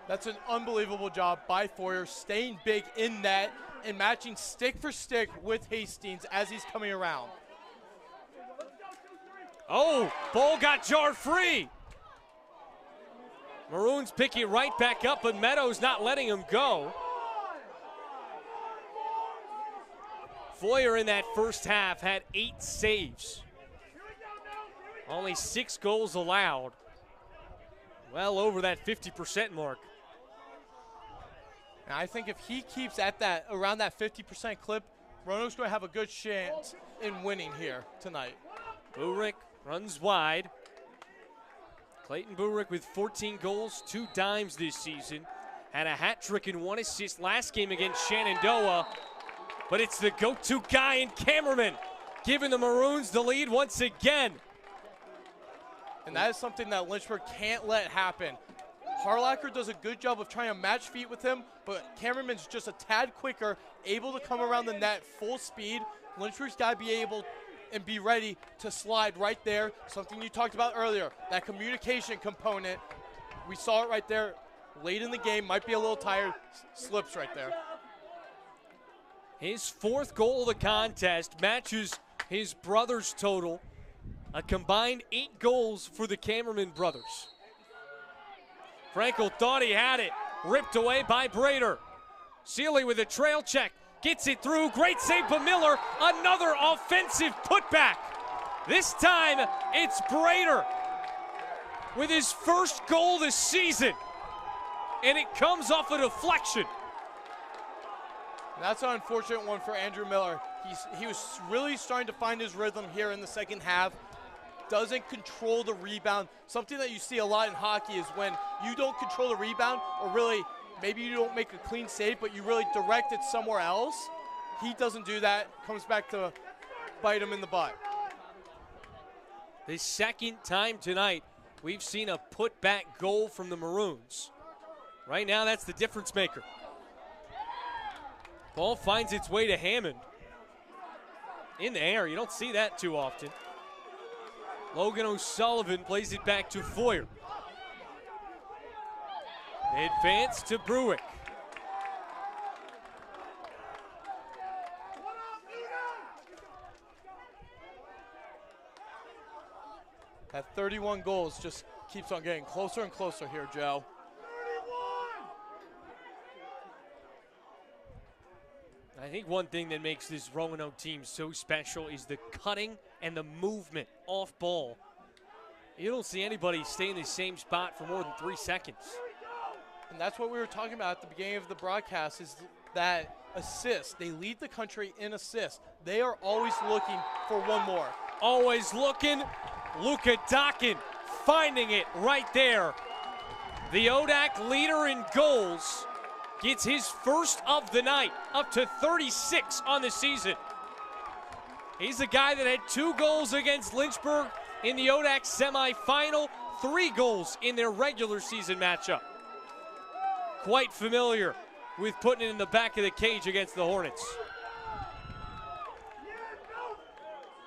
That's an unbelievable job by Foyer, staying big in net and matching stick for stick with Hastings as he's coming around.
Oh, ball got jarred free. Maroons pick it right back up, but Meadows not letting him go. Foyer in that first half had 8 saves. Only 6 goals allowed. Well over that 50% mark.
And I think if he keeps at that around that 50% clip, Roanoke's going to have a good chance in winning here tonight.
Burick runs wide. Clayton Burick with 14 goals, 2 dimes this season. Had a hat trick and 1 assist last game against Shenandoah. But it's the go-to guy in Cameraman, giving the Maroons the lead once again.
And that is something that Lynchburg can't let happen. Harlacher does a good job of trying to match feet with him, but Cameraman's just a tad quicker, able to come around the net full speed. Lynchburg's got to be able and be ready to slide right there. Something you talked about earlier, that communication component. We saw it right there late in the game, might be a little tired, slips right there.
His 4th goal of the contest matches his brother's total. A combined 8 goals for the Cameraman brothers. Frankel thought he had it. Ripped away by Brader. Sealy with a trail check. Gets it through. Great save by Miller. Another offensive putback. This time it's Brader with his first goal this season. And it comes off a deflection.
That's an unfortunate one for Andrew Miller. He was really starting to find his rhythm here in the second half. Doesn't control the rebound. Something that you see a lot in hockey is when you don't control the rebound, or really maybe you don't make a clean save, but you really direct it somewhere else. He doesn't do that. Comes back to bite him in the butt.
The second time tonight we've seen a putback goal from the Maroons. Right now that's the difference maker. Ball finds its way to Hammond. In the air, you don't see that too often. Logan O'Sullivan plays it back to Foyer. Advance to Bruick.
That 31 goals just keeps on getting closer and closer here, Joe.
I think one thing that makes this Roanoke team so special is the cutting and the movement off ball. You don't see anybody stay in the same spot for more than 3 seconds.
And that's what we were talking about at the beginning of the broadcast, is that assist. They lead the country in assists. They are always looking for one more.
Always looking. Luka Dockin finding it right there. The ODAC leader in goals gets his first of the night, up to 36 on the season. He's the guy that had 2 goals against Lynchburg in the ODAC semifinal, 3 goals in their regular season matchup. Quite familiar with putting it in the back of the cage against the Hornets.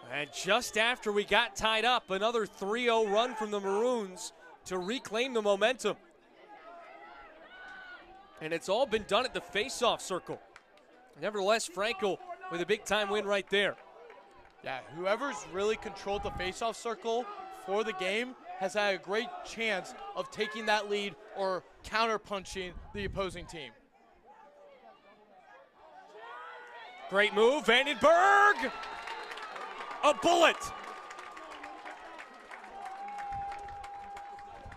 And just after we got tied up, another 3-0 run from the Maroons to reclaim the momentum. And it's all been done at the face-off circle. Nevertheless, Frankel with a big-time win right there.
Yeah, whoever's really controlled the face-off circle for the game has had a great chance of taking that lead or counter-punching the opposing team.
Great move, Vandenberg! A bullet!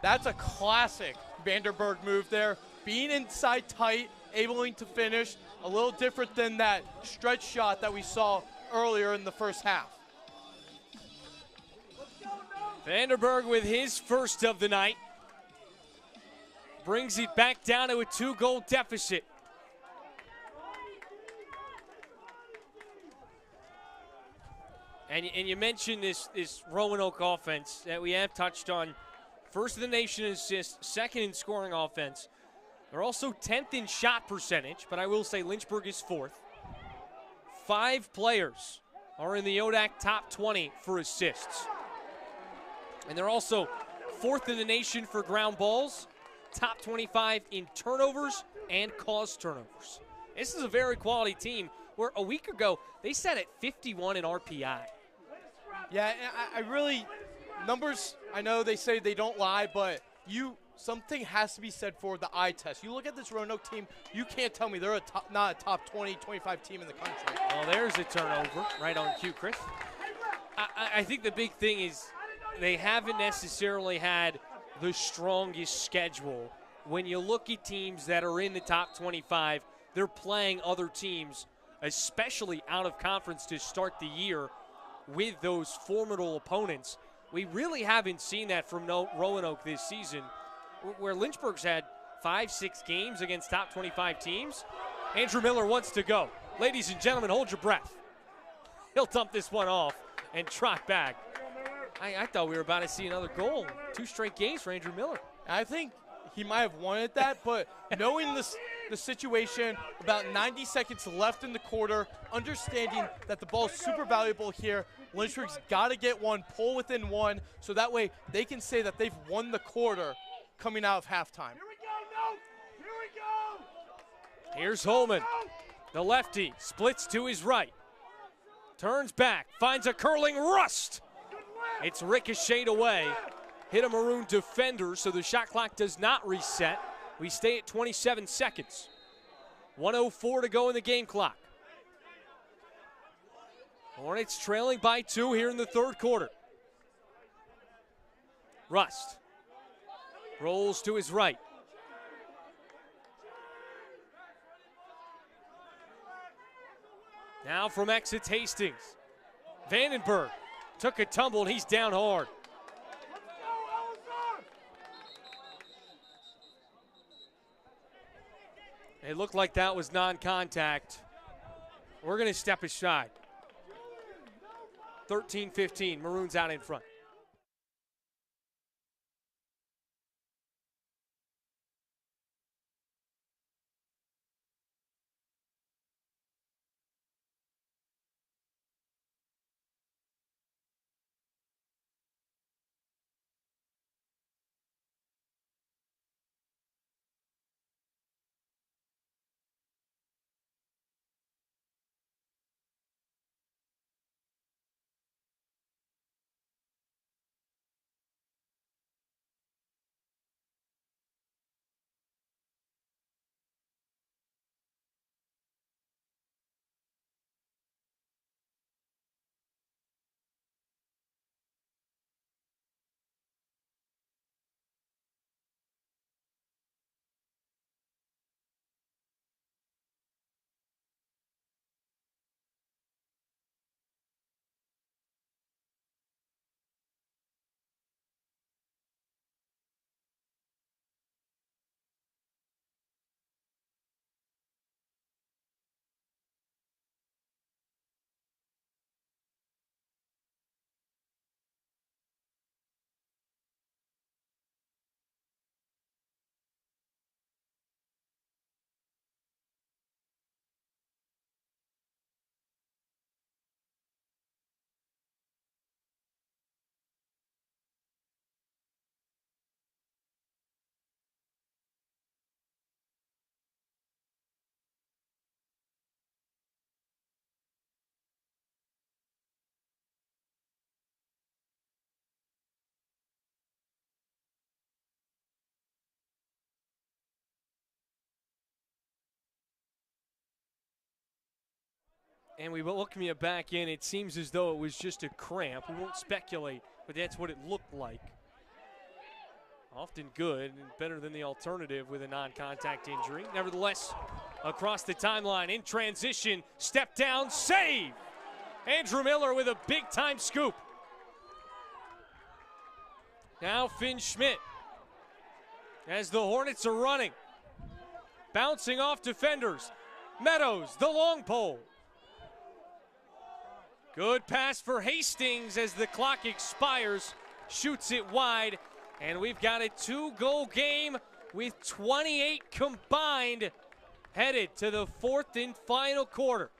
That's a classic Vandenberg move there. Being inside tight, able to finish, a little different than that stretch shot that we saw earlier in the first half.
Vandenberg with his first of the night. Brings it back down to a 2-goal deficit. And you mentioned this Roanoke offense that we have touched on. First in the nation in assists, second in scoring offense. They're also 10th in shot percentage, but I will say Lynchburg is 4th. 5 players are in the ODAC top 20 for assists. And they're also 4th in the nation for ground balls, top 25 in turnovers and caused turnovers. This is a very quality team where a week ago they sat at 51 in RPI.
Yeah, I really, numbers, I know they say they don't lie, but something has to be said for the eye test. You look at this Roanoke team, you can't tell me they're not a top 20, 25 team in the country.
Well, there's a turnover right on cue, Chris. I think the big thing is they haven't necessarily had the strongest schedule. When you look at teams that are in the top 25, they're playing other teams, especially out of conference to start the year with those formidable opponents. We really haven't seen that from Roanoke this season, where Lynchburg's had 5-6 games against top 25 teams. Andrew Miller wants to go. Ladies and gentlemen, hold your breath. He'll dump this one off and trot back. I thought we were about to see another goal. 2 straight games for Andrew Miller.
I think he might have wanted that, but knowing the situation, about 90 seconds left in the quarter, understanding that the ball is super valuable here, Lynchburg's got to get one, pull within one, so that way they can say that they've won the quarter coming out of halftime.
Here we go, no! Here we go!
Here's Holman. The lefty splits to his right. Turns back, finds a curling Rust. It's ricocheted away. Hit a Maroon defender, so the shot clock does not reset. We stay at 27 seconds. 1:04 to go in the game clock. Hornets trailing by 2 here in the third quarter. Rust rolls to his right. Now from exits Hastings. Vandenberg took a tumble and he's down hard. It looked like that was non-contact. We're going to step aside. 13-15, Maroons out in front. And we welcome you back in. It seems as though it was just a cramp. We won't speculate, but that's what it looked like. Often good and better than the alternative with a non-contact injury. Nevertheless, across the timeline, in transition, step down, save! Andrew Miller with a big-time scoop. Now Finn Schmidt as the Hornets are running. Bouncing off defenders. Meadows, the long pole. Good pass for Hastings as the clock expires. Shoots it wide. And we've got a 2-goal game with 28 combined headed to the fourth and final quarter.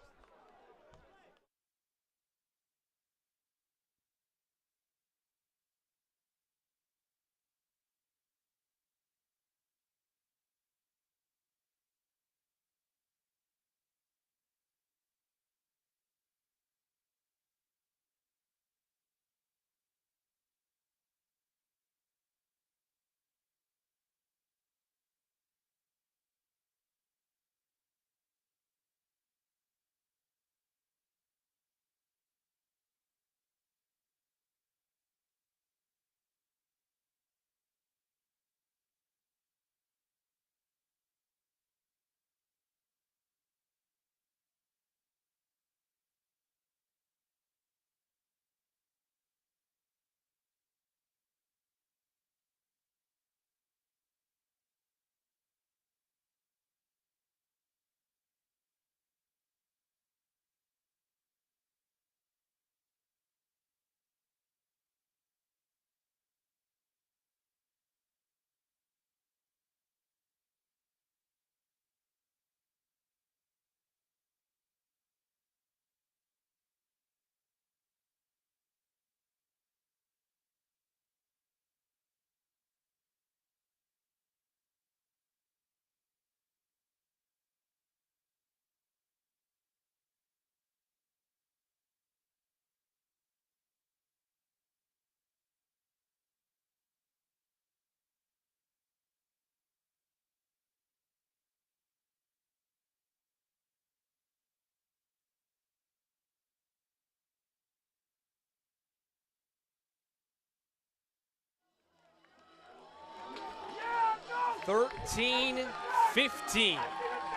13-15.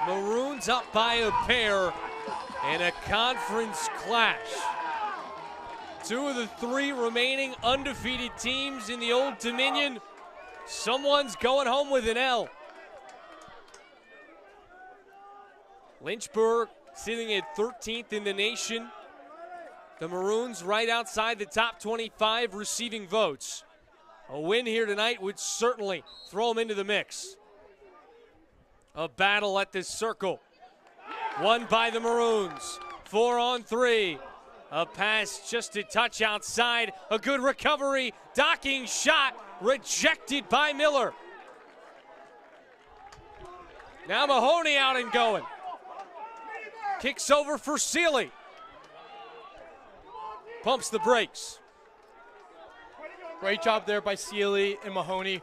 Maroons up by a pair in a conference clash. Two of the three remaining undefeated teams in the Old Dominion. Someone's going home with an L. Lynchburg sitting at 13th in the nation. The Maroons right outside the top 25 receiving votes. A win here tonight would certainly throw them into the mix. A battle at this circle. Won by the Maroons. 4-on-3. A pass just a touch outside. A good recovery. Docking shot. Rejected by Miller. Now Mahoney out and going. Kicks over for Seeley. Pumps the brakes.
Great job there by Seeley and Mahoney.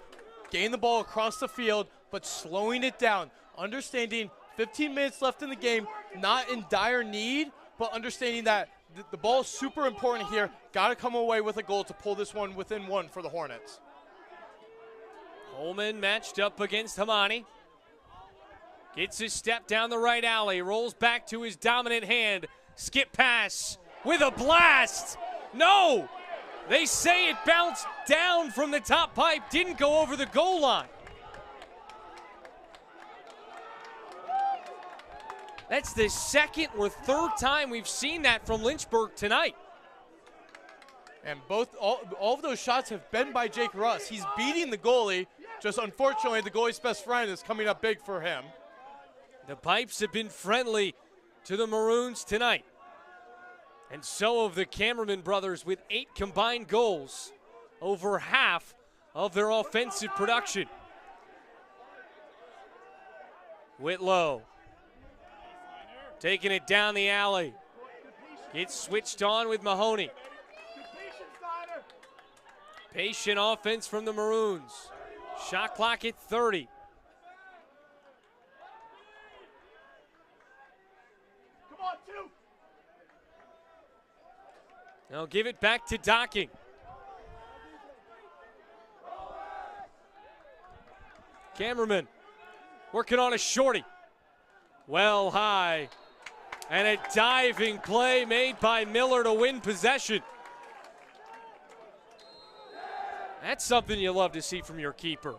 Gain the ball across the field, but slowing it down. Understanding 15 minutes left in the game, not in dire need, but understanding that the ball is super important here. Got to come away with a goal to pull this one within one for the Hornets.
Holman matched up against Hamani. Gets his step down the right alley, rolls back to his dominant hand. Skip pass with a blast. No! They say it bounced down from the top pipe, didn't go over the goal line. That's the second or third time we've seen that from Lynchburg tonight.
And all of those shots have been by Jake Russ. He's beating the goalie, just unfortunately the goalie's best friend is coming up big for him.
The pipes have been friendly to the Maroons tonight. And so have the Cameraman brothers with 8 combined goals, over half of their offensive production. Whitlow taking it down the alley. Gets switched on with Mahoney. Patient offense from the Maroons. Shot clock at 30. Now give it back to Docking. Cameraman working on a shorty. Well high. And a diving play made by Miller to win possession. That's something you love to see from your keeper.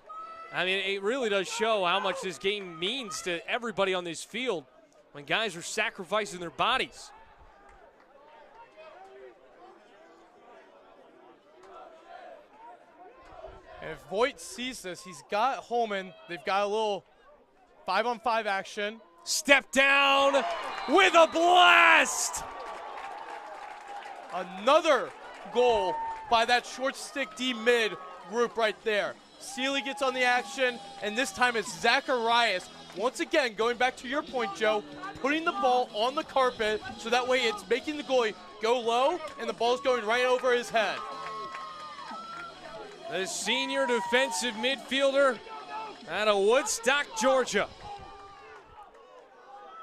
I mean, it really does show how much this game means to everybody on this field when guys are sacrificing their bodies.
And if Voigt sees this, he's got Holman. They've got a little 5-on-5 action.
Step down with a blast!
Another goal by that short stick D mid group right there. Seeley gets on the action, and this time it's Zacharias. Once again, going back to your point, Joe, putting the ball on the carpet so that way it's making the goalie go low and the ball's going right over his head.
The senior defensive midfielder out of Woodstock, Georgia,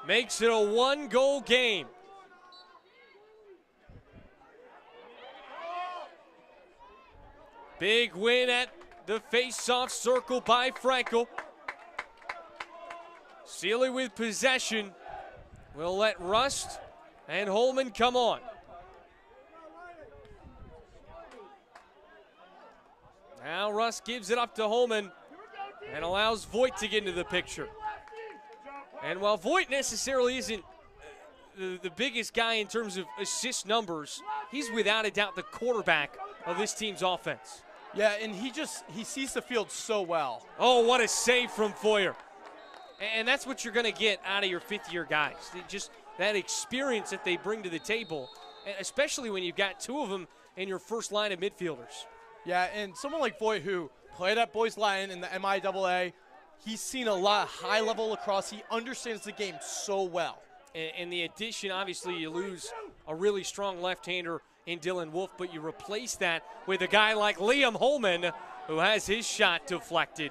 makes it a 1-goal game. Big win at the face-off circle by Frankel. Seeley with possession. Will let Rust and Holman come on. Now Rust gives it up to Holman and allows Voigt to get into the picture. And while Voigt necessarily isn't the biggest guy in terms of assist numbers, he's without a doubt the quarterback of this team's offense.
Yeah, and he sees the field so well.
Oh, what a save from Foyer. And that's what you're going to get out of your fifth-year guys. Just that experience that they bring to the table, especially when you've got two of them in your first line of midfielders.
Yeah, and someone like Voigt who played at Boys Lion in the MIAA, he's seen a lot of high-level lacrosse. He understands the game so well.
And the addition, obviously, you lose a really strong left-hander in Dylan Wolf, but you replace that with a guy like Liam Holman, who has his shot deflected,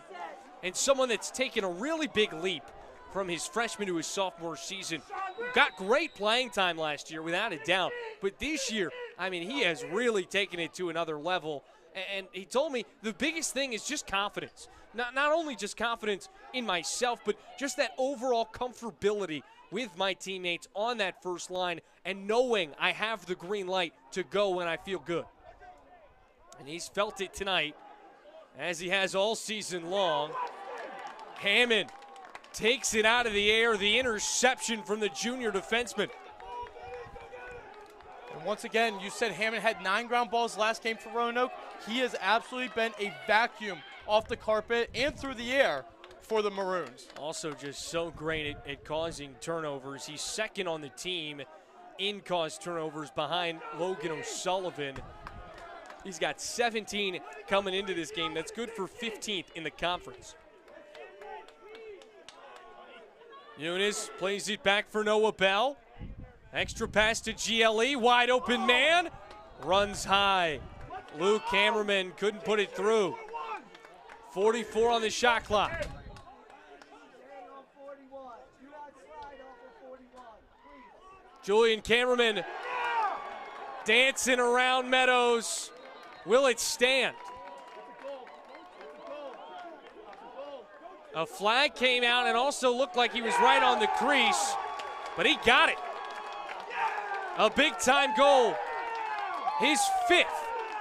and someone that's taken a really big leap from his freshman to his sophomore season. Got great playing time last year, without a doubt, but this year, I mean, he has really taken it to another level, And he told me the biggest thing is just confidence. Not only just confidence in myself, but just that overall comfortability with my teammates on that first line and knowing I have the green light to go when I feel good. And he's felt it tonight, as he has all season long. Hammond takes it out of the air, the interception from the junior defenseman.
And once again, you said Hammond had 9 ground balls last game for Roanoke. He has absolutely been a vacuum off the carpet and through the air for the Maroons.
Also just so great at causing turnovers. He's second on the team in caused turnovers behind Logan O'Sullivan. He's got 17 coming into this game. That's good for 15th in the conference. Eunice plays it back for Noah Bell. Extra pass to GLE, wide open man. Runs high. Luke Hammerman couldn't put it through. 44 on the shot clock. Julian Cameraman dancing around Meadows. Will it stand? A flag came out and also looked like he was right on the crease, but he got it. A big-time goal. His 5th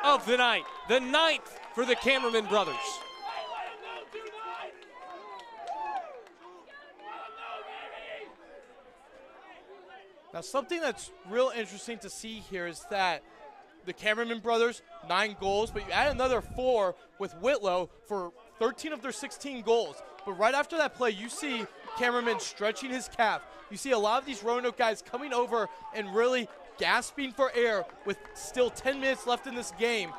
of the night, the 9th for the Cameraman brothers.
Now, something that's real interesting to see here is that the Cameraman brothers, 9 goals, but you add another 4 with Whitlow for 13 of their 16 goals. But right after that play, you see Cameraman stretching his calf. You see a lot of these Roanoke guys coming over and really gasping for air with still 10 minutes left in this game.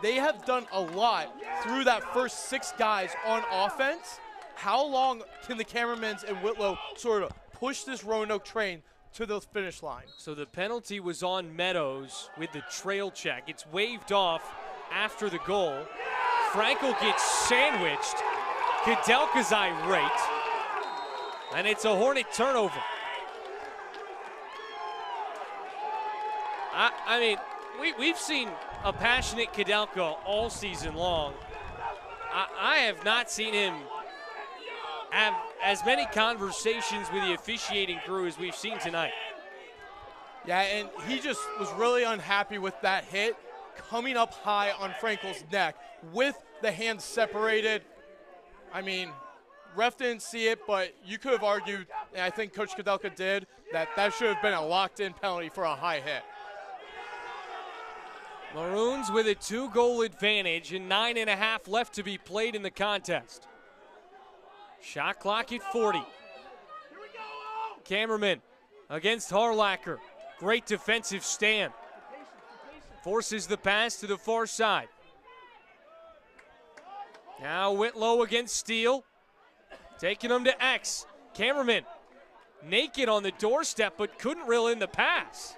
They have done a lot through that first 6 guys on offense. How long can the Cameramans and Whitlow sort of push this Roanoke train to the finish line?
So the penalty was on Meadows with the trail check. It's waved off after the goal. Frankel gets sandwiched. Kudelka's irate. And it's a Hornet turnover. I mean, we've seen a passionate Kudelka all season long. I have not seen him have as many conversations with the officiating crew as we've seen tonight.
Yeah, and he just was really unhappy with that hit coming up high on Frankel's neck with the hands separated. I mean, ref didn't see it, but you could have argued, and I think Coach Kudelka did, that should have been a locked-in penalty for a high hit.
Maroons with a 2-goal advantage and 9.5 left to be played in the contest. Shot clock at 40. Cameraman against Harlacher. Great defensive stand. Forces the pass to the far side. Now Whitlow against Steele. Taking him to X. Cameraman naked on the doorstep but couldn't reel in the pass.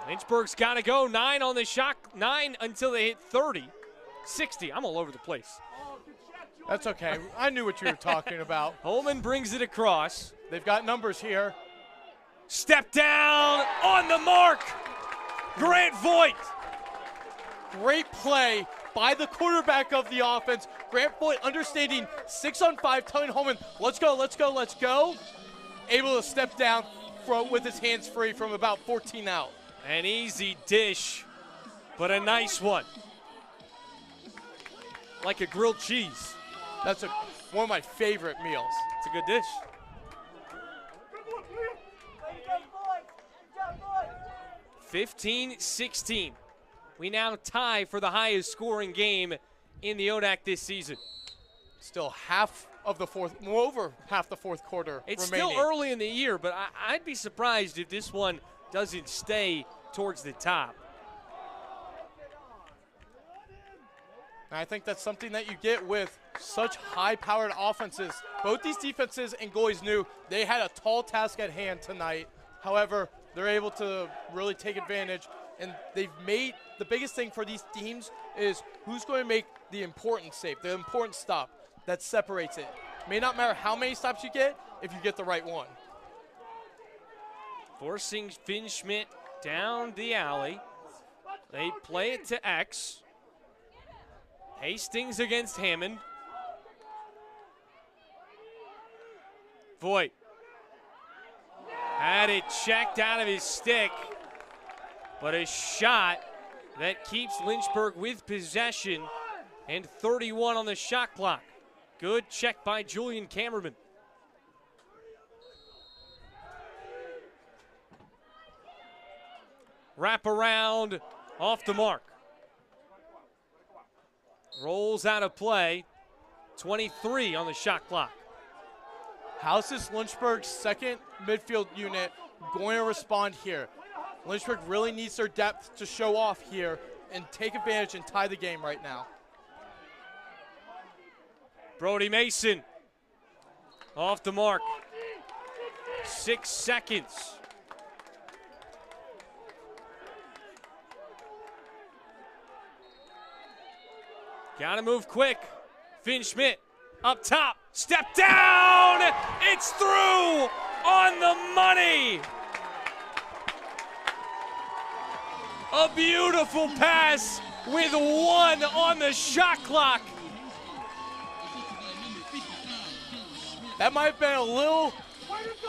Lynchburg's got to go. 9 on the shot. 9 until they hit 30. 60. I'm all over the place.
That's okay. I knew what you were talking about.
Holman brings it across.
They've got numbers here.
Step down on the mark. Grant Voigt.
Great play by the quarterback of the offense. Grant Voigt understanding 6-on-5, telling Holman, let's go, let's go, let's go. Able to step down with his hands free from about 14 out.
An easy dish, but a nice one. Like a grilled cheese.
That's one of my favorite meals.
It's a good dish. 15-16. We now tie for the highest scoring game in the ODAC this season.
Still half of the fourth, over half the fourth quarter
It's
remaining.
Still early in the year, but I'd be surprised if this one doesn't stay towards the top.
And I think that's something that you get with such high-powered offenses. Both these defenses and goalies knew they had a tall task at hand tonight. However, they're able to really take advantage, and they've made the biggest thing for these teams is who's going to make the important save, the important stop that separates it. May not matter how many stops you get if you get the right one.
Forcing Finn Schmidt down the alley. They play it to X. Hastings against Hammond. Voigt had it checked out of his stick, but a shot that keeps Lynchburg with possession and 31 on the shot clock. Good check by Julian Kammerman. Wrap around, off the mark. Rolls out of play, 23 on the shot clock.
How's this Lynchburg's second midfield unit going to respond here? Lynchburg really needs their depth to show off here and take advantage and tie the game right now.
Brody Mason off the mark. 6 seconds. Gotta move quick. Finn Schmidt up top. Step down. It's through on the money. A beautiful pass with 1 on the shot clock.
That might have been a little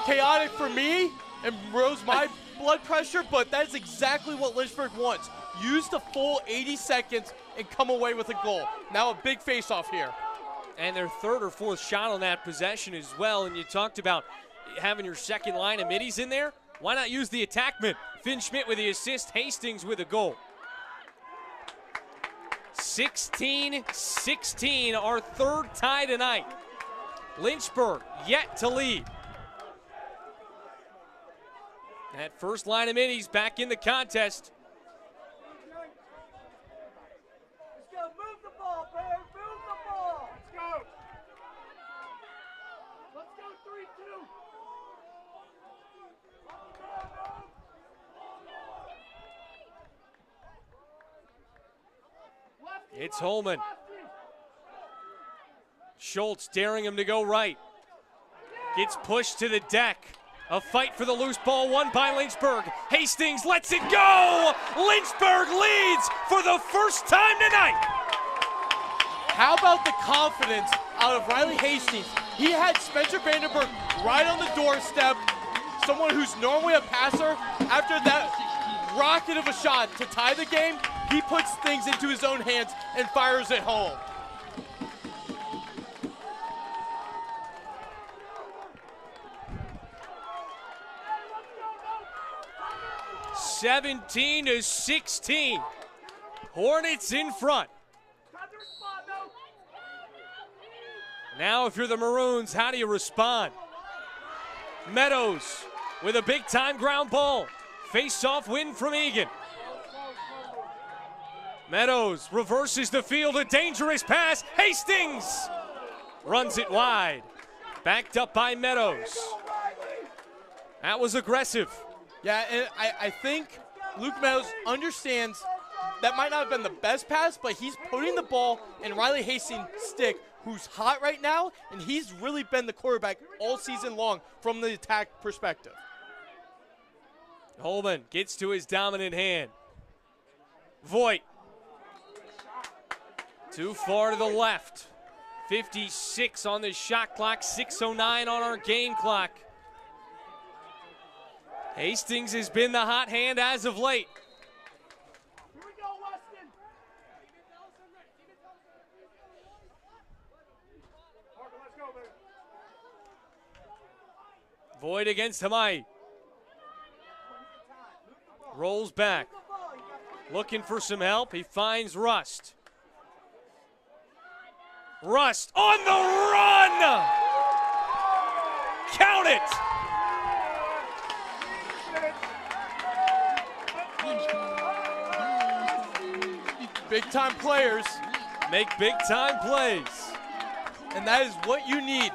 chaotic for me and rose my blood pressure, but that's exactly what Lynchburg wants. Use the full 80 seconds and come away with a goal. Now a big face-off here.
And their third or fourth shot on that possession as well. And you talked about having your second line of middies in there. Why not use the attackman? Finn Schmidt with the assist, Hastings with a goal. 16-16, our third tie tonight. Lynchburg yet to lead. That first line of middies back in the contest.
Let's go. Move the ball, Bear. Move the ball. Let's go. Let's go 3-2.
It's Holman. Schultz daring him to go right. Gets pushed to the deck. A fight for the loose ball won by Lynchburg. Hastings lets it go. Lynchburg leads for the first time tonight.
How about the confidence out of Riley Hastings? He had Spencer Vandenberg right on the doorstep. Someone who's normally a passer. After that rocket of a shot to tie the game, he puts things into his own hands and fires it home.
17-16. Hornets in front. Now if you're the Maroons, how do you respond? Meadows with a big-time ground ball. Face-off win from Egan. Meadows reverses the field, a dangerous pass. Hastings runs it wide. Backed up by Meadows. That was aggressive.
Yeah, and I think Luke Meadows understands that might not have been the best pass, but he's putting the ball in Riley Hastings' stick, who's hot right now, and he's really been the quarterback all season long from the attack perspective.
Holman gets to his dominant hand. Voigt. Too far to the left. 56 on the shot clock, 6:09 on our game clock. Hastings has been the hot hand as of late.
Here we go, Weston. Parker, let's go, baby.
Voigt against Hamai. Rolls back. Looking for some help. He finds Rust. Rust on the run! Count it!
Big-time players
make big-time plays.
And that is what you need.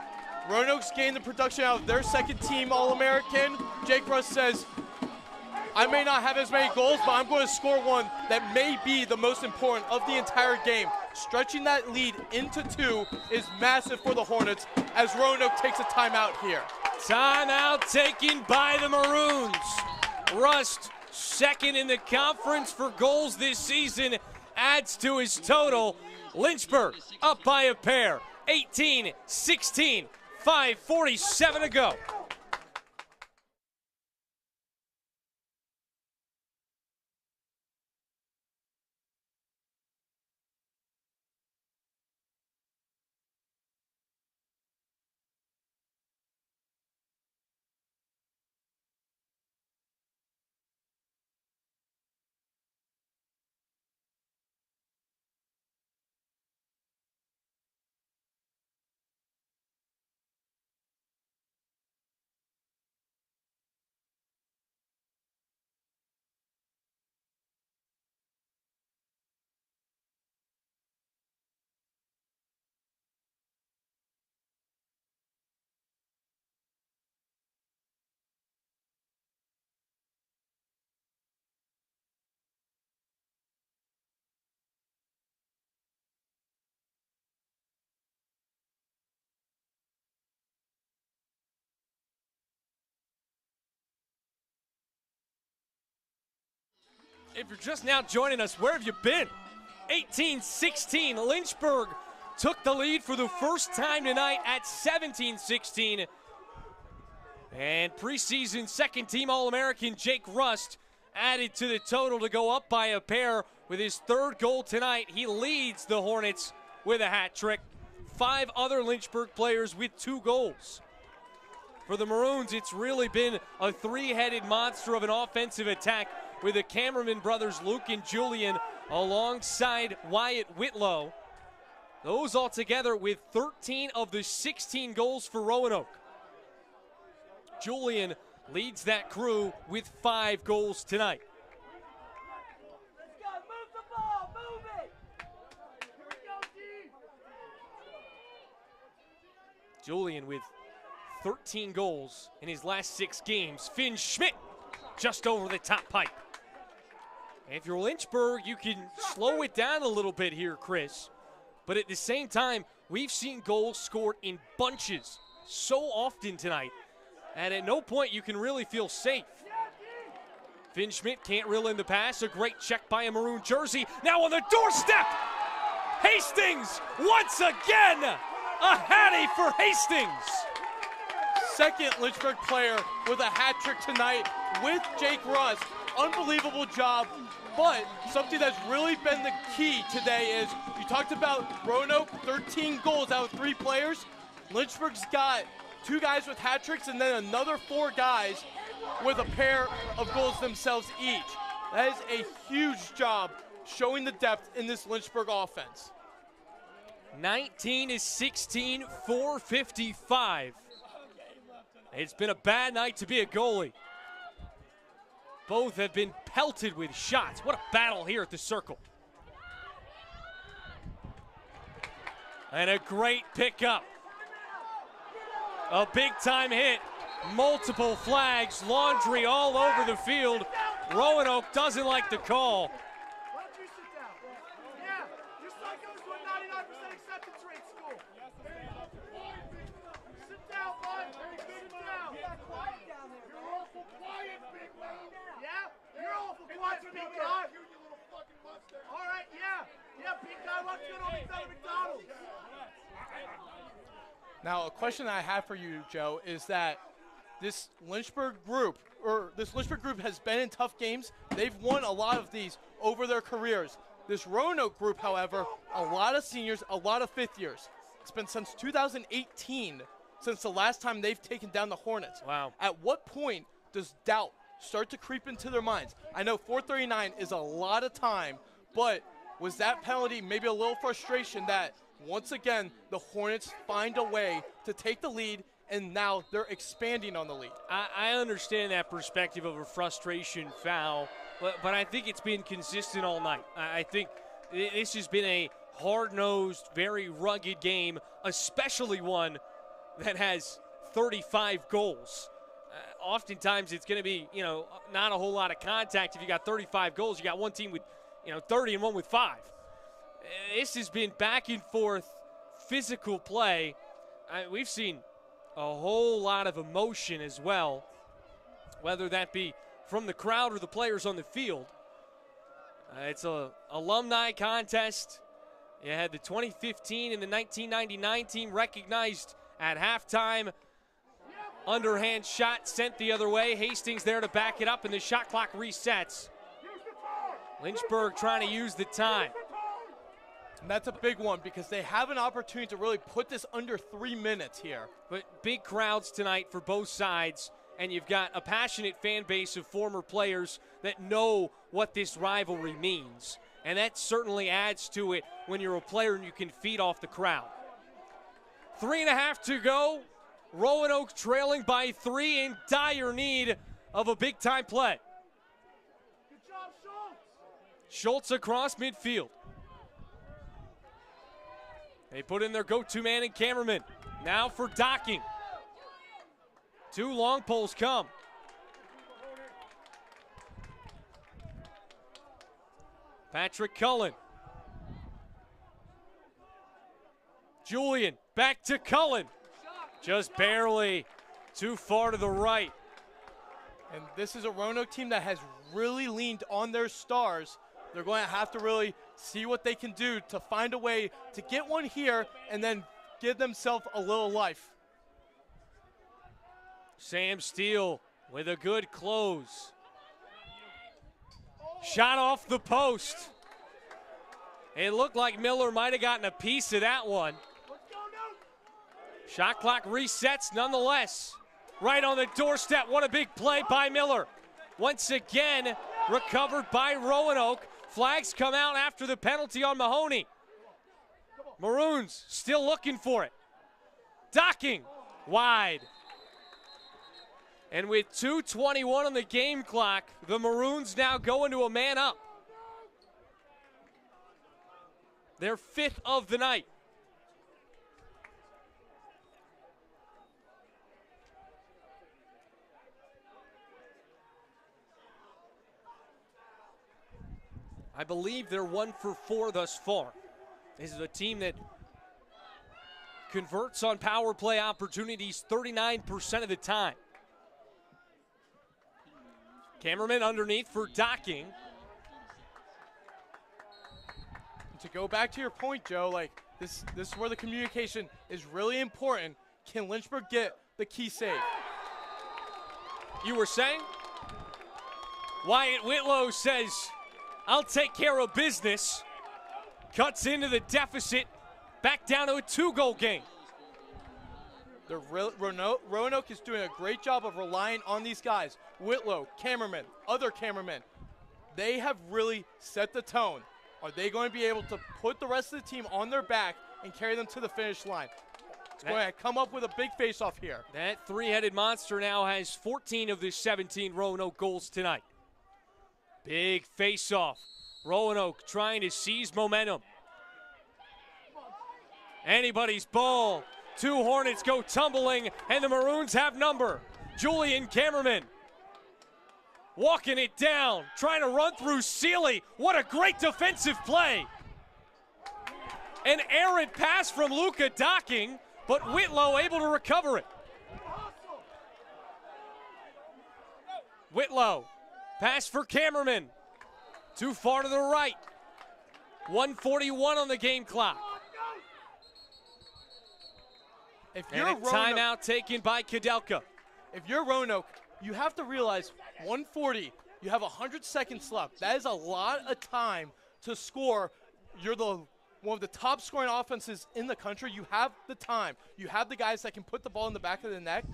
Roanoke's gained the production out of their second team All-American. Jake Rust says, I may not have as many goals, but I'm going to score one that may be the most important of the entire game. Stretching that lead into 2 is massive for the Hornets as Roanoke takes a timeout here.
Timeout taken by the Maroons. Rust, second in the conference for goals this season, adds to his total. Lynchburg up by a pair, 18-16, 5:47 to go. If you're just now joining us, where have you been? 18-16, Lynchburg took the lead for the first time tonight at 17-16. And preseason second-team All-American Jake Rust added to the total to go up by a pair with his third goal tonight. He leads the Hornets with a hat trick. 5 other Lynchburg players with 2 goals. For the Maroons, it's really been a 3-headed monster of an offensive attack with the Cameraman brothers, Luke and Julian, alongside Wyatt Whitlow. Those all together with 13 of the 16 goals for Roanoke. Julian leads that crew with 5 goals tonight.
Let's go. Move the ball. Move it. Here we go, D.
Julian with 13 goals in his last 6 games. Finn Schmidt just over the top pipe. And if you're Lynchburg, you can slow it down a little bit here, Chris. But at the same time, we've seen goals scored in bunches so often tonight, and at no point you can really feel safe. Finn Schmidt can't reel in the pass. A great check by a maroon jersey. Now on the doorstep, Hastings once again. A hattie for Hastings.
Second Lynchburg player with a hat trick tonight with Jake Rust. Unbelievable job, but something that's really been the key today is you talked about Roanoke, 13 goals out of 3 players. Lynchburg's got 2 guys with hat tricks and then another 4 guys with a pair of goals themselves each. That is a huge job showing the depth in this Lynchburg offense.
19-16, 4:55. It's been a bad night to be a goalie. Both have been pelted with shots. What a battle here at the circle. And a great pickup. A big-time hit. Multiple flags. Laundry all over the field. Roanoke doesn't like the call.
Why don't you sit down? Yeah, your son goes to a 99% acceptance rate school. Sit down, bud. Sit down. Yeah, quiet down there. You're awful quiet, big mouth. Yeah, you're awful quiet, big guy. All right, yeah. Yeah, big guy wants to go to McDonald's.
Now, a question I have for you, Joe, is that this Lynchburg group has been in tough games. They've won a lot of these over their careers. This Roanoke group, however, a lot of seniors, a lot of 5th years. It's been since 2018 since the last time they've taken down the Hornets.
Wow.
At what point does doubt start to creep into their minds? I know 439 is a lot of time, but was that penalty maybe a little frustration that once again the Hornets find a way to take the lead and now they're expanding on the lead?
I understand that perspective of a frustration foul, but I think it's been consistent all night. I think this has been a hard-nosed, very rugged game, especially one that has 35 goals. Oftentimes it's going to be, not a whole lot of contact. If you got 35 goals, you got one team with, 30 and one with 5. This has been back and forth physical play. We've seen a whole lot of emotion as well, whether that be from the crowd or the players on the field. It's an alumni contest. You had the 2015 and the 1999 team recognized at halftime. Underhand shot sent the other way. Hastings there to back it up, and the shot clock resets. Lynchburg trying to use the time.
And that's a big one because they have an opportunity to really put this under 3 minutes here.
But big crowds tonight for both sides, and you've got a passionate fan base of former players that know what this rivalry means. And that certainly adds to it when you're a player and you can feed off the crowd. 3.5 to go. Roanoke trailing by 3 in dire need of a big-time play.
Good job, Schultz.
Schultz across midfield. They put in their go-to man in Cameraman. Now for Docking. 2 long poles come. Patrick Cullen. Julian back to Cullen. Just barely too far to the right.
And this is a Roanoke team that has really leaned on their stars. They're going to have to really see what they can do to find a way to get one here and then give themselves a little life.
Sam Steele with a good close. Shot off the post. It looked like Miller might have gotten a piece of that one. Shot clock resets nonetheless. Right on the doorstep. What a big play by Miller. Once again, recovered by Roanoke. Flags come out after the penalty on Mahoney. Maroons still looking for it. Docking wide. And with 2:21 on the game clock, the Maroons now go into a man up. Their 5th of the night. I believe they're 1 for 4 thus far. This is a team that converts on power play opportunities 39% of the time. Cameraman underneath for Docking.
To go back to your point, Joe, like this is where the communication is really important. Can Lynchburg get the key save?
You were saying? Wyatt Whitlow says, I'll take care of business. Cuts into the deficit. Back down to a 2-goal game.
Roanoke is doing a great job of relying on these guys. Whitlow, cameraman, other cameramen. They have really set the tone. Are they going to be able to put the rest of the team on their back and carry them to the finish line? It's going to come up with a big face-off here.
That 3-headed monster now has 14 of the 17 Roanoke goals tonight. Big face-off. Roanoke trying to seize momentum. Anybody's ball. 2 Hornets go tumbling, and the Maroons have number. Julian Cameraman walking it down, trying to run through Seeley. What a great defensive play. An errant pass from Luca Docking, but Whitlow able to recover it. Whitlow, pass for Cameraman. Too far to the right. 1:41 on the game clock. And a timeout taken by Kudelka.
If you're Roanoke, you have to realize 1:40, you have 100 seconds left. That is a lot of time to score. You're one of the top scoring offenses in the country. You have the time. You have the guys that can put the ball in the back of the net.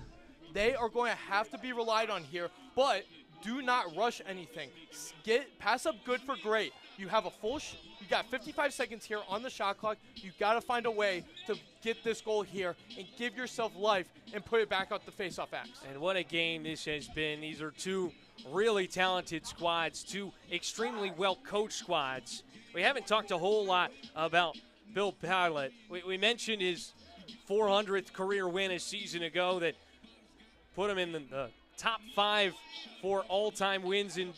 They are going to have to be relied on here, but do not rush anything. Pass up good for great. You have you got 55 seconds here on the shot clock. You got to find a way to get this goal here and give yourself life and put it back out the face-off axe.
And what a game this has been. These are 2 really talented squads, 2 extremely well-coached squads. We haven't talked a whole lot about Bill Pilot. We mentioned his 400th career win a season ago that put him in the top 5 for all-time wins in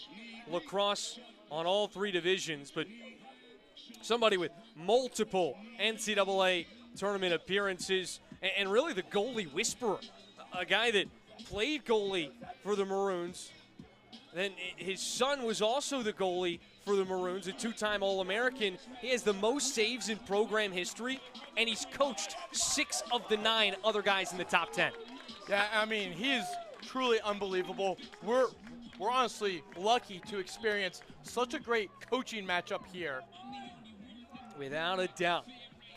lacrosse on all 3 divisions. But somebody with multiple NCAA tournament appearances, and really the goalie whisperer, a guy that played goalie for the Maroons. Then his son was also the goalie for the Maroons, a two-time All-American. He has the most saves in program history, and he's coached 6 of the 9 other guys in the top 10.
Yeah, I mean, he is truly unbelievable. We're honestly lucky to experience such a great coaching matchup here.
Without a doubt.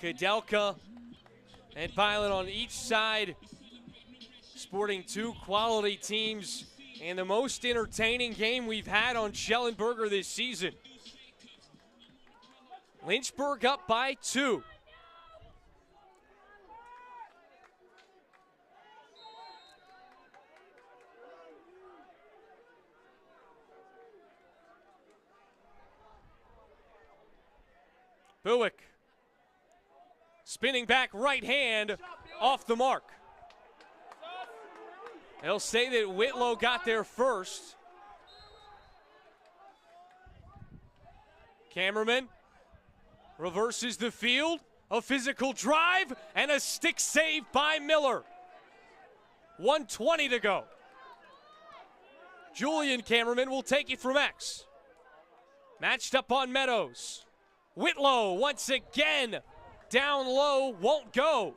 Kudelka and Pilot on each side, sporting 2 quality teams, and the most entertaining game we've had on Schellenberger this season. Lynchburg up by 2. Buick spinning back right hand off the mark. They'll say that Whitlow got there first. Cameraman reverses the field. A physical drive and a stick save by Miller. 1:20 to go. Julian Cameraman will take it from X. Matched up on Meadows. Whitlow once again down low, won't go.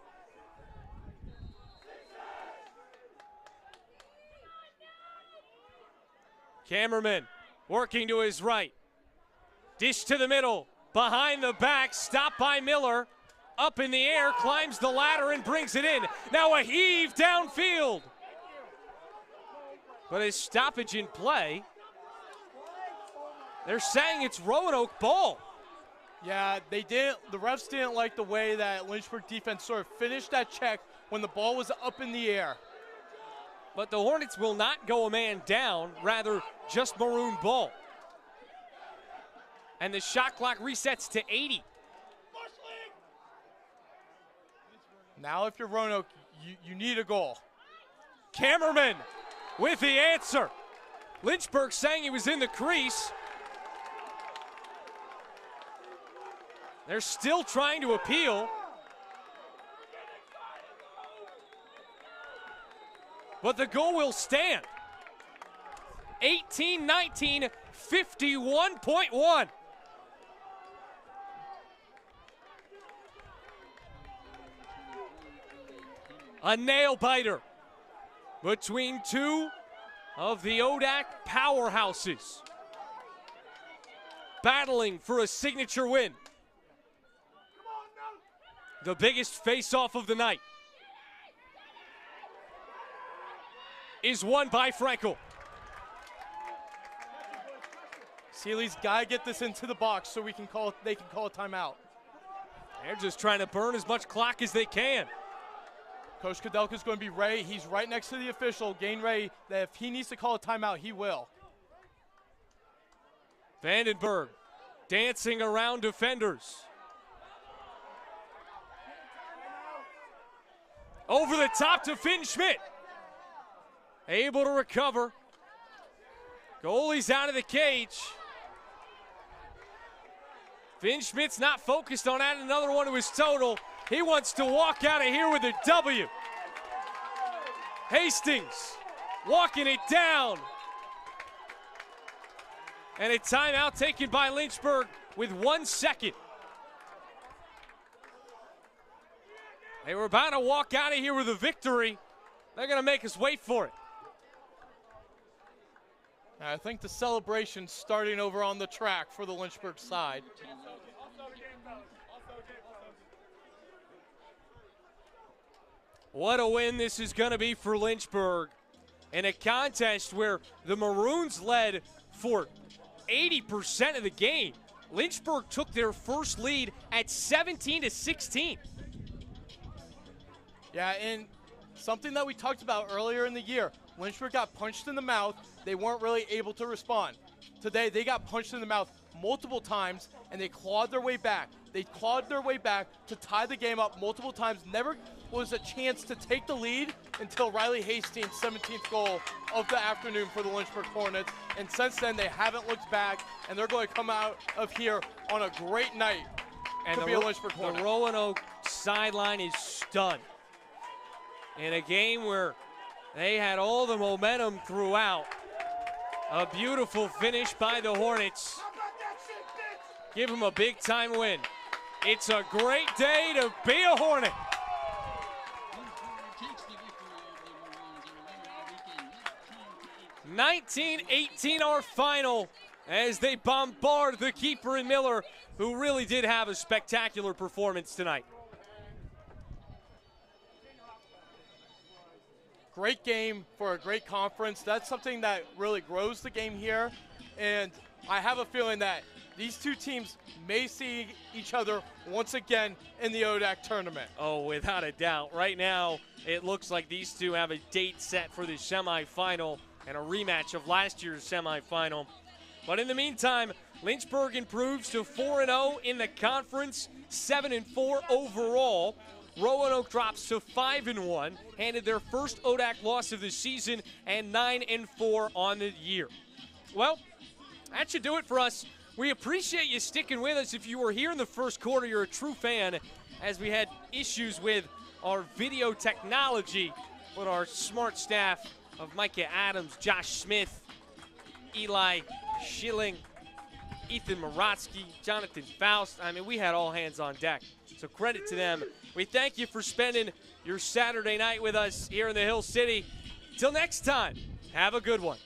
Cameraman working to his right. Dish to the middle, behind the back, stopped by Miller. Up in the air, climbs the ladder and brings it in. Now a heave downfield. But a stoppage in play. They're saying it's Roanoke ball.
Yeah, they didn't. The refs didn't like the way that Lynchburg defense sort of finished that check when the ball was up in the air.
But the Hornets will not go a man down, rather just Maroon ball. And the shot clock resets to 80.
Now if you're Roanoke, you need a goal.
Cameraman with the answer. Lynchburg saying he was in the crease. They're still trying to appeal. But the goal will stand. 18-19, 51.1. A nail biter between 2 of the ODAC powerhouses, battling for a signature win. The biggest face-off of the night is won by Frankel.
Seeley's got to get this into the box so they can call a timeout.
They're just trying to burn as much clock as they can.
Coach Kudelka's going to be ready. He's right next to the official, getting ready that if he needs to call a timeout, he will.
Vandenberg dancing around defenders. Over the top to Finn Schmidt. Able to recover. Goalie's out of the cage. Finn Schmidt's not focused on adding another one to his total. He wants to walk out of here with a W. Hastings walking it down. And a timeout taken by Lynchburg with 1 second. They were about to walk out of here with a victory. They're going to make us wait for it.
I think the celebration's starting over on the track for the Lynchburg side.
What a win this is going to be for Lynchburg in a contest where the Maroons led for 80% of the game. Lynchburg took their first lead at 17-16.
Yeah, and something that we talked about earlier in the year, Lynchburg got punched in the mouth. They weren't really able to respond. Today, they got punched in the mouth multiple times, and they clawed their way back. They clawed their way back to tie the game up multiple times. Never was a chance to take the lead until Riley Hastings' 17th goal of the afternoon for the Lynchburg Hornets. And since then, they haven't looked back, and they're going to come out of here on a great night
and
to be a Lynchburg Hornet.
The Roanoke sideline is stunned. In a game where they had all the momentum throughout. A beautiful finish by the Hornets. Give them a big-time win. It's a great day to be a Hornet. 19-18 our final as they bombard the keeper in Miller, who really did have a spectacular performance tonight.
Great game for a great conference. That's something that really grows the game here. And I have a feeling that these two teams may see each other once again in the ODAC tournament.
Oh, without a doubt. Right now, it looks like these two have a date set for the semifinal and a rematch of last year's semifinal. But in the meantime, Lynchburg improves to 4-0 in the conference, 7-4 overall. Roanoke drops to 5-1, handed their first ODAC loss of the season, and 9-4 on the year. Well, that should do it for us. We appreciate you sticking with us. If you were here in the first quarter, you're a true fan, as we had issues with our video technology, but our smart staff of Micah Adams, Josh Smith, Eli Schilling, Ethan Morotsky, Jonathan Faust. I mean, we had all hands on deck. So credit to them. We thank you for spending your Saturday night with us here in the Hill City. Till next time, have a good one.